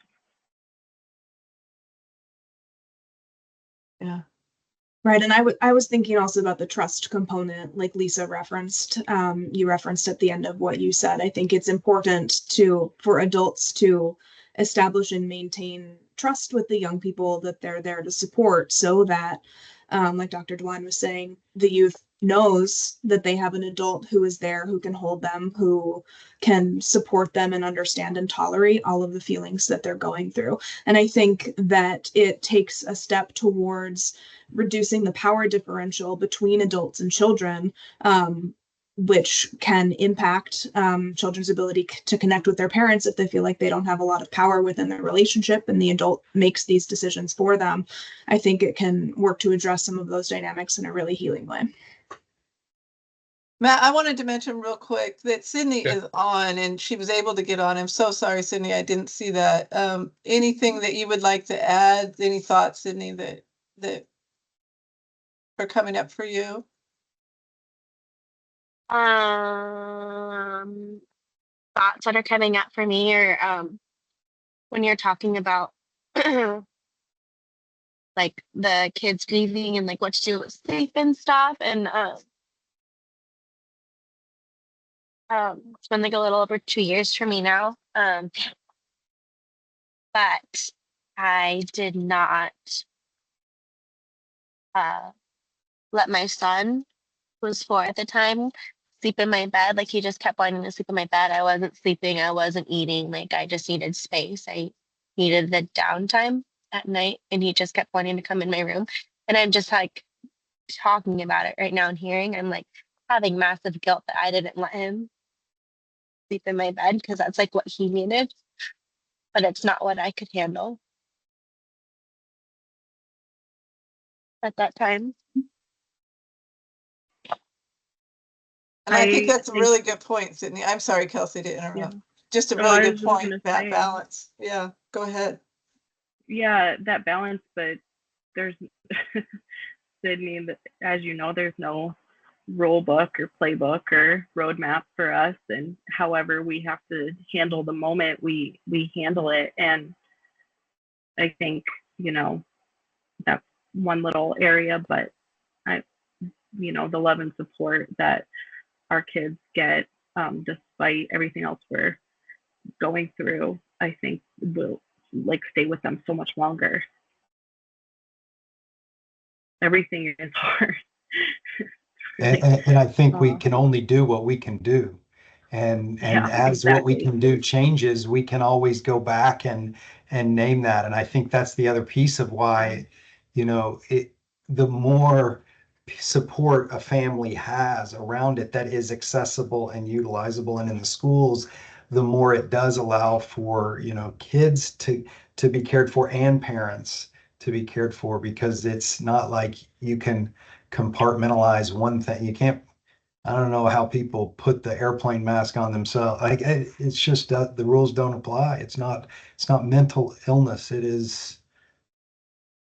Yeah. Right. And I was thinking also about the trust component, like Lisa referenced, you referenced at the end of what you said. I think it's important for adults to establish and maintain trust with the young people that they're there to support, so that, like Dr. DeWine was saying, the youth knows that they have an adult who is there, who can hold them, who can support them and understand and tolerate all of the feelings that they're going through. And I think that it takes a step towards reducing the power differential between adults and children, which can impact children's ability to connect with their parents if they feel like they don't have a lot of power within their relationship and the adult makes these decisions for them. I think it can work to address some of those dynamics in a really healing way. Matt, I wanted to mention real quick that Sydney Yeah. is on and she was able to get on. I'm so sorry, Sydney, I didn't see that. Anything that you would like to add? Any thoughts, Sydney, that are coming up for you? Thoughts that are coming up for me are when you're talking about like the kids grieving and like what to do with sleep and stuff, and it's been like a little over 2 years for me now, but I did not let my son, who was 4 at the time, sleep in my bed. Like he just kept wanting to sleep in my bed. I wasn't sleeping, I wasn't eating, like I just needed space. I needed the downtime at night, and he just kept wanting to come in my room. And I'm just like talking about it right now and hearing, I'm like having massive guilt that I didn't let him sleep in my bed, because that's like what he needed, but it's not what I could handle at that time. And I think that's a think- really good point, Sydney. I'm sorry, Kelsey, to interrupt. Yeah. Just a No, really I good was just point, gonna that say- balance. Yeah, go ahead. Yeah, that balance, but there's Sydney, as you know, there's no rule book or playbook or roadmap for us, and however we have to handle the moment, we handle it. And I think, that's one little area, but the love and support that our kids get, despite everything else we're going through, I think will stay with them so much longer. Everything is hard. And I think we can only do what we can do. And Yeah, as what we exactly. can do changes, we can always go back and name that. And I think that's the other piece of why, the more support a family has around it that is accessible and utilizable and in the schools, the more it does allow for, kids to be cared for and parents to be cared for, because it's not like you can compartmentalize one thing. You can't, I don't know how people put the airplane mask on themselves. Like it's just the rules don't apply. It's not mental illness. It is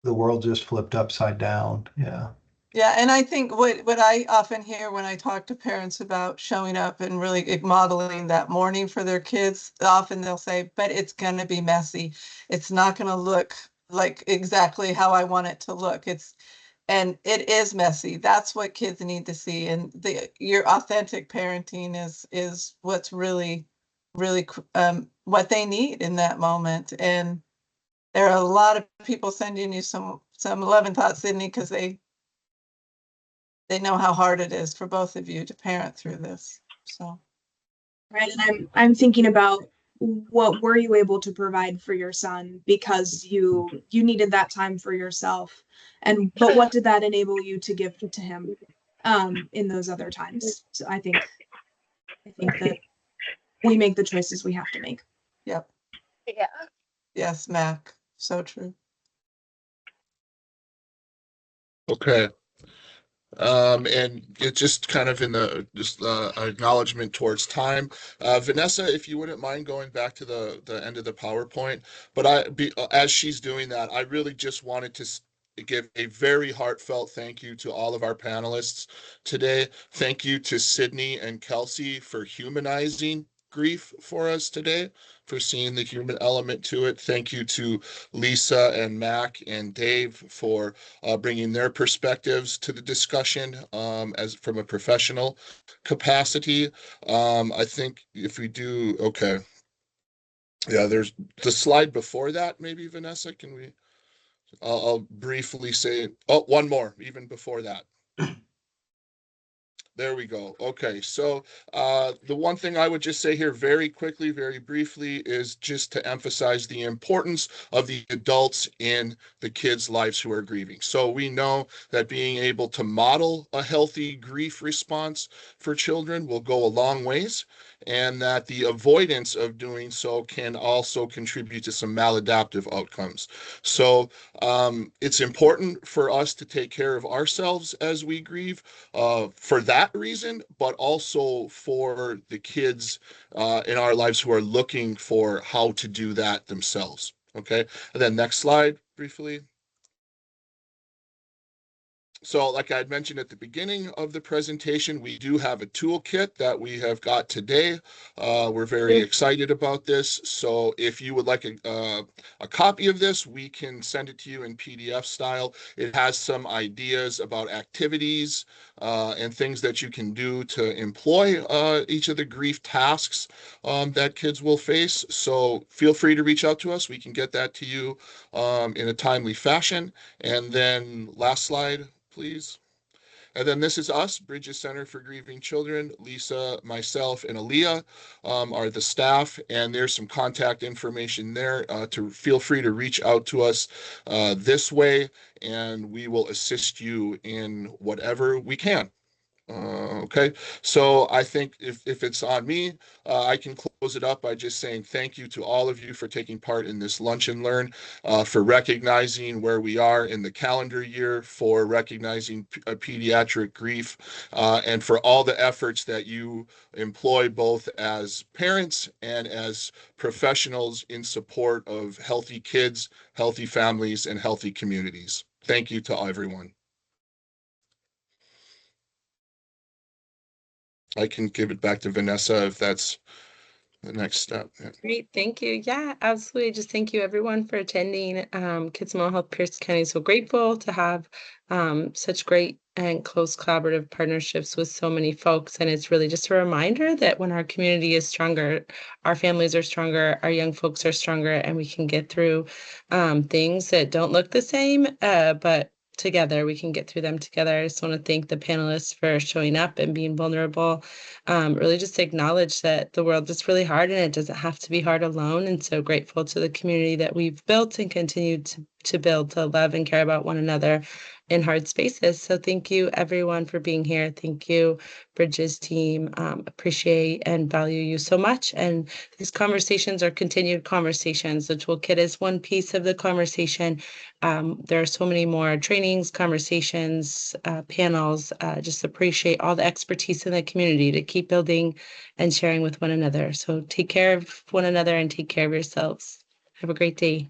the world just flipped upside down. Yeah. Yeah, and I think what I often hear when I talk to parents about showing up and really modeling that morning for their kids, often they'll say, but it's going to be messy. It's not going to look like exactly how I want it to look. And it is messy. That's what kids need to see. And your authentic parenting is what's really, really what they need in that moment. And there are a lot of people sending you some love and thoughts, Sydney, because they know how hard it is for both of you to parent through this. So, Right. And I'm thinking about, what were you able to provide for your son because you needed that time for yourself, but what did that enable you to give to him in those other times? So I think that we make the choices we have to make. yep. Yeah. Yes, Mac. So true. Okay. And it's just kind of in the acknowledgement towards time. Vanessa, if you wouldn't mind going back to the end of the PowerPoint, but as she's doing that, I really just wanted to give a very heartfelt thank you to all of our panelists today. Thank you to Sydney and Kelsey for humanizing grief for us today, for seeing the human element to it. Thank you to Lisa and Mac and Dave for bringing their perspectives to the discussion as from a professional capacity. I think if we do, okay. Yeah, there's the slide before that, maybe, Vanessa, can we? I'll briefly say, oh, one more, even before that. There we go. Okay, so the one thing I would just say here very quickly, very briefly, is just to emphasize the importance of the adults in the kids' lives who are grieving. So we know that being able to model a healthy grief response for children will go a long ways, and that the avoidance of doing so can also contribute to some maladaptive outcomes. So it's important for us to take care of ourselves as we grieve, for that reason, but also for the kids in our lives who are looking for how to do that themselves. Okay, and then next slide briefly. So like I had mentioned at the beginning of the presentation, we do have a toolkit that we have got today. We're very excited about this. So if you would like a copy of this, we can send it to you in PDF style. It has some ideas about activities and things that you can do to employ each of the grief tasks that kids will face. So feel free to reach out to us. We can get that to you in a timely fashion. And then last slide, please. And then this is us, Bridges Center for Grieving Children. Lisa, myself, and Aaliyah are the staff, and there's some contact information there to feel free to reach out to us this way, and we will assist you in whatever we can. Okay, so I think if it's on me, I can close it up by just saying thank you to all of you for taking part in this Lunch and Learn, for recognizing where we are in the calendar year, for recognizing pediatric grief, and for all the efforts that you employ both as parents and as professionals in support of healthy kids, healthy families, and healthy communities. Thank you to everyone. I can give it back to Vanessa if that's the next step. Yeah. Great, thank you. Yeah, absolutely. Just thank you everyone for attending. Kids Mental Health Pierce County is so grateful to have such great and close collaborative partnerships with so many folks. And it's really just a reminder that when our community is stronger, our families are stronger, our young folks are stronger, and we can get through things that don't look the same, but together we can get through them together. I just want to thank the panelists for showing up and being vulnerable. Really just acknowledge that the world is really hard and it doesn't have to be hard alone. And so grateful to the community that we've built and continue to build, to love and care about one another in hard spaces. So thank you everyone for being here. Thank you, Bridges team. Appreciate and value you so much. And these conversations are continued conversations. The toolkit is one piece of the conversation. There are so many more trainings, conversations, panels. Just appreciate all the expertise in the community to keep building and sharing with one another. So take care of one another and take care of yourselves. Have a great day.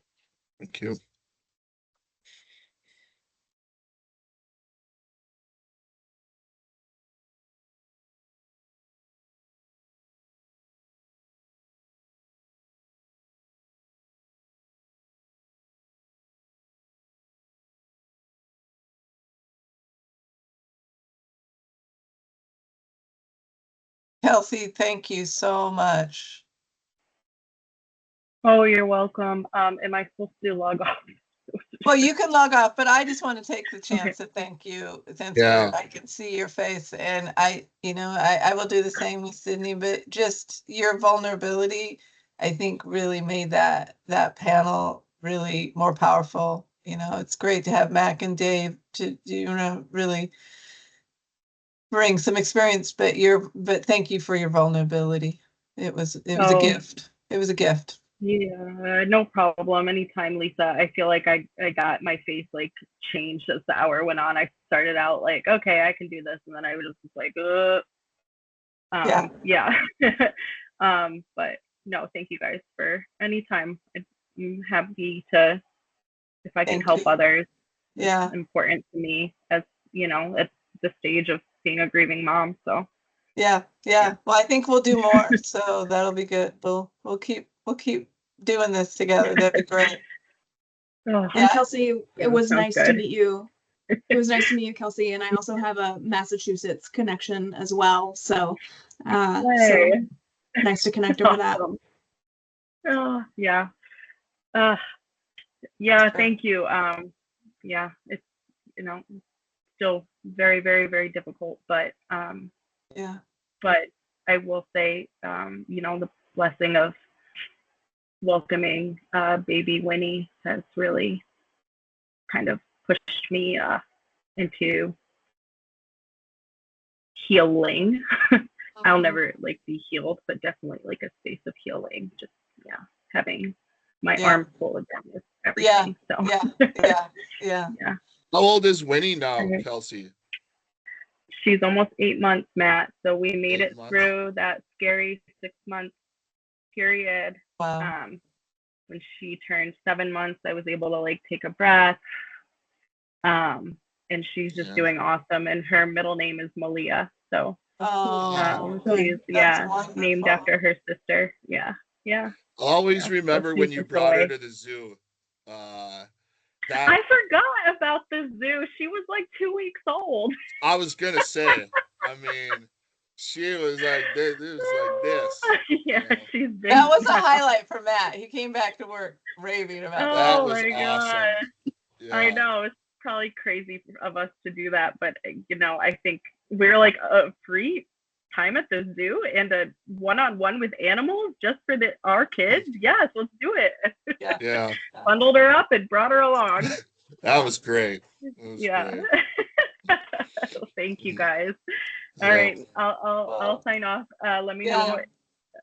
Thank you. Kelsey, thank you so much. Oh, you're welcome. Am I supposed to log off? Well, you can log off, but I just want to take the Okay. chance to thank you since Yeah. I can see your face, and I will do the same with Sydney, but just your vulnerability, I think really made that panel really more powerful. It's great to have Mac and Dave to, really bring some experience, but thank you for your vulnerability. It was a Oh. gift. It was a gift. Yeah, no problem. Anytime, Lisa. I feel like I got my face like changed as the hour went on. I started out like, okay, I can do this, and then I was just like, yeah. But no, thank you guys for anytime. I'm happy to, if I can Thank help you. others. Yeah. It's important to me as at the stage of being a grieving mom. So Yeah. Well, I think we'll do more, so that'll be good. We'll keep doing this together. That'd be great. oh, And Kelsey, Yeah, it was sounds nice to good. meet you. It was nice to meet you, Kelsey. And I also have a Massachusetts connection as well. So, Yay. nice to connect over that. Awesome. Oh, yeah. Yeah, thank you. Yeah, it's still very, very, very difficult, but Yeah. but I will say, the blessing of welcoming baby Winnie has really kind of pushed me into healing. I'll never like be healed, but definitely like a space of healing. Just having my arms full again with everything. Yeah. How old is Winnie now, Kelsey? She's almost 8 months, Matt. So we made 8 it months. through that scary 6-month period. Wow. When she turned 7 months, I was able to like take a breath. And she's just doing awesome. And her middle name is Malia. So she's named after her sister. Yeah. Always So remember when you brought her to the zoo. I forgot about the zoo. She was like 2 weeks old. I was gonna say, I mean, she was like this. It was like this. Yeah, she's big. That was a highlight for Matt. He came back to work raving about that. That was my awesome. God. Yeah. I know, it's probably crazy of us to do that, but I think we're like a free time at the zoo and a one-on-one with animals just for our kids. Yes, let's do it. Yeah. Bundled her up and brought her along. That was great. Great. Thank you guys. All right, I'll sign off. Let me know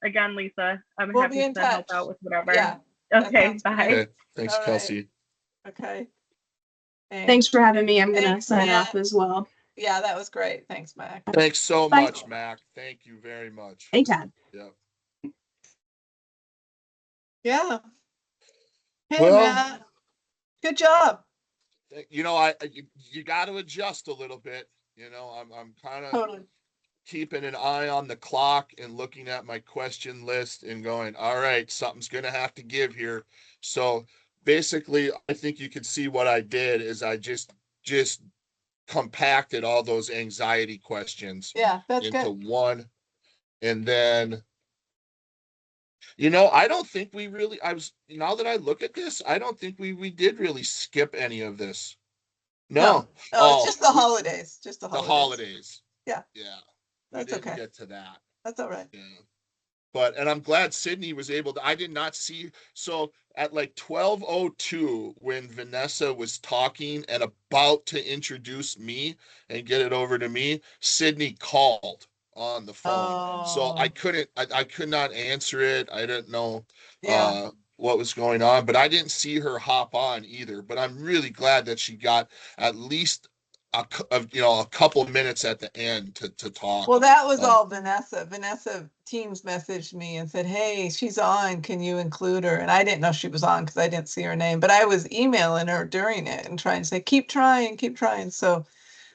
again, Lisa. I'm happy to help out with whatever. Yeah. Okay, bye. Okay. Thanks, All right. Kelsey. Okay. Thanks for having me. I'm gonna Thanks, sign Matt. off as well. Yeah, that was great. Thanks, Mac. Thanks so Bye. much, Mac. Thank you very much. Anytime. Yeah. Yeah. Hey, Well, Matt. Good job. You got to adjust a little bit. I'm kind of Totally. keeping an eye on the clock and looking at my question list and going, all right, something's going to have to give here. So basically, I think you can see what I did is I just compacted all those anxiety questions that's into good. one. And then, I don't think we really, now that I look at this, I don't think we did really skip any of this. No. It's just the holidays. Just the holidays. The holidays. Yeah. Yeah. That's we didn't okay. get to that. That's all right. Yeah. and I'm glad Sydney was able to. I did not see. So at like 12:02, when Vanessa was talking and about to introduce me and get it over to me, Sydney called on the phone. So I Oh, couldn't, I could not answer it. I didn't know yeah. what was going on, but I didn't see her hop on either. But I'm really glad that she got at least a couple minutes at the end to talk. Well, that was all Vanessa. Vanessa Teams messaged me and said, "Hey, she's on. Can you include her?" And I didn't know she was on because I didn't see her name, but I was emailing her during it and trying to say, "Keep trying, keep trying." So,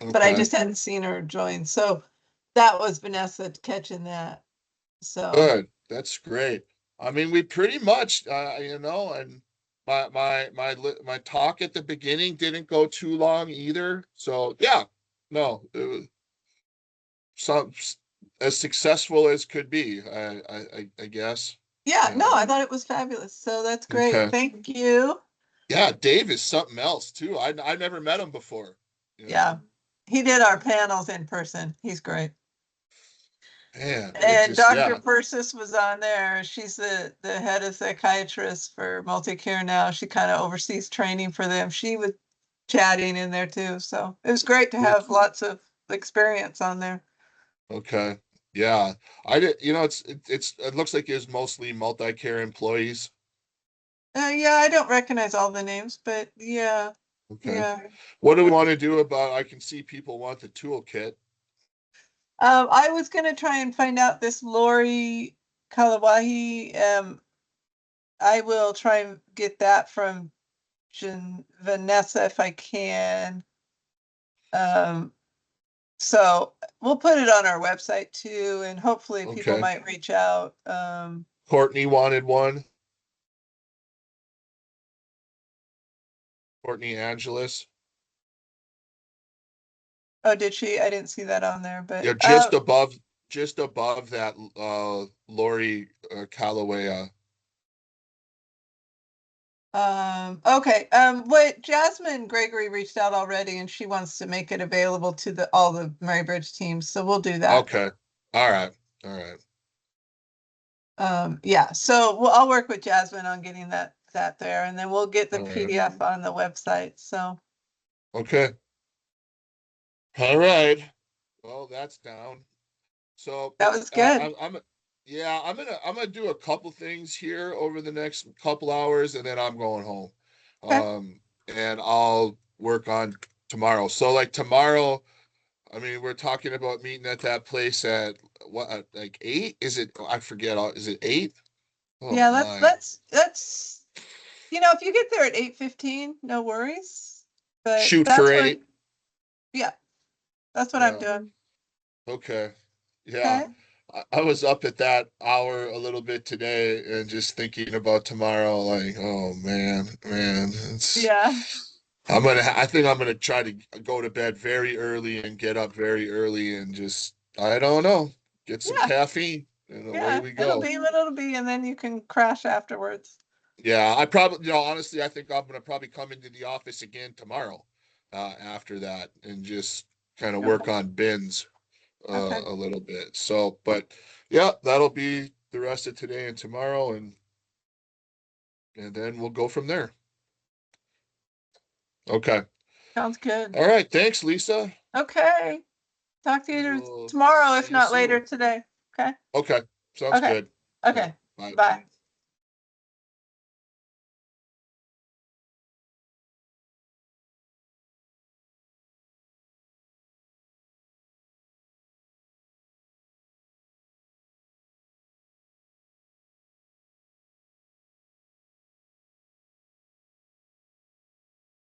but I Okay. just hadn't seen her join. So that was Vanessa catching that. So, Good. That's great. I mean, we pretty much, and my talk at the beginning didn't go too long either. So yeah, no, it was some as successful as could be. I guess. yeah, Yeah. no, I thought it was fabulous. So that's great. Okay. Thank you. Yeah, Dave is something else too. I never met him before. You know, Yeah, he did our panels in person. He's great. man, it And just Dr. yeah. Persis was on there. She's the head of psychiatrist for multi-care now. She kind of oversees training for them. She was chatting in there too. So it was great to have lots of experience on there. Okay. Yeah. I did, it looks like it's mostly multi-care employees. Yeah, I don't recognize all the names, but yeah, Okay. yeah. What do we want to do about, I can see people want the toolkit. I was gonna try and find out this Lori Kalawahi. I will try and get that from Vanessa if I can. Um, so we'll put it on our website too, and hopefully people Okay. might reach out. Courtney wanted one. Courtney Angeles. Oh, did she? I didn't see that on there, but Yeah, just above that, Lori Calloway. okay. What Jasmine Gregory reached out already, and she wants to make it available to all the Marybridge teams, so we'll do that. Okay. All right. All right. Yeah, so I'll work with Jasmine on getting that there, and then we'll get the All right. PDF on the website. So Okay. All right. Well, that's down. So that was good. yeah, I'm gonna do a couple things here over the next couple hours, and then I'm going home. Okay. And I'll work on tomorrow. So like tomorrow, I mean, we're talking about meeting at that place at what, like 8? Is it? I forget. Is it 8? Oh Yeah, my. let's if you get there at 8:15, no worries. But Shoot for 8. yeah, that's what I'm Yeah. doing. Okay. Yeah. Okay. I was up at that hour a little bit today and just thinking about tomorrow, like, oh man, Yeah. I think I'm gonna try to go to bed very early and get up very early and just, I don't know, get some Yeah. caffeine and away Yeah. we It'll go. be what it'll be, and then you can crash afterwards. Yeah, I probably, honestly, I think I'm gonna probably come into the office again tomorrow, after that and just kind of work Okay. on bins. Okay. A little bit. So, but yeah, that'll be the rest of today and tomorrow, and then we'll go from there. Okay. Sounds good. All right. Thanks, Lisa. Okay. Talk to you We'll tomorrow, see if you not later soon. today. Okay. Okay. Sounds Okay. good. All right. Okay. Bye. Bye.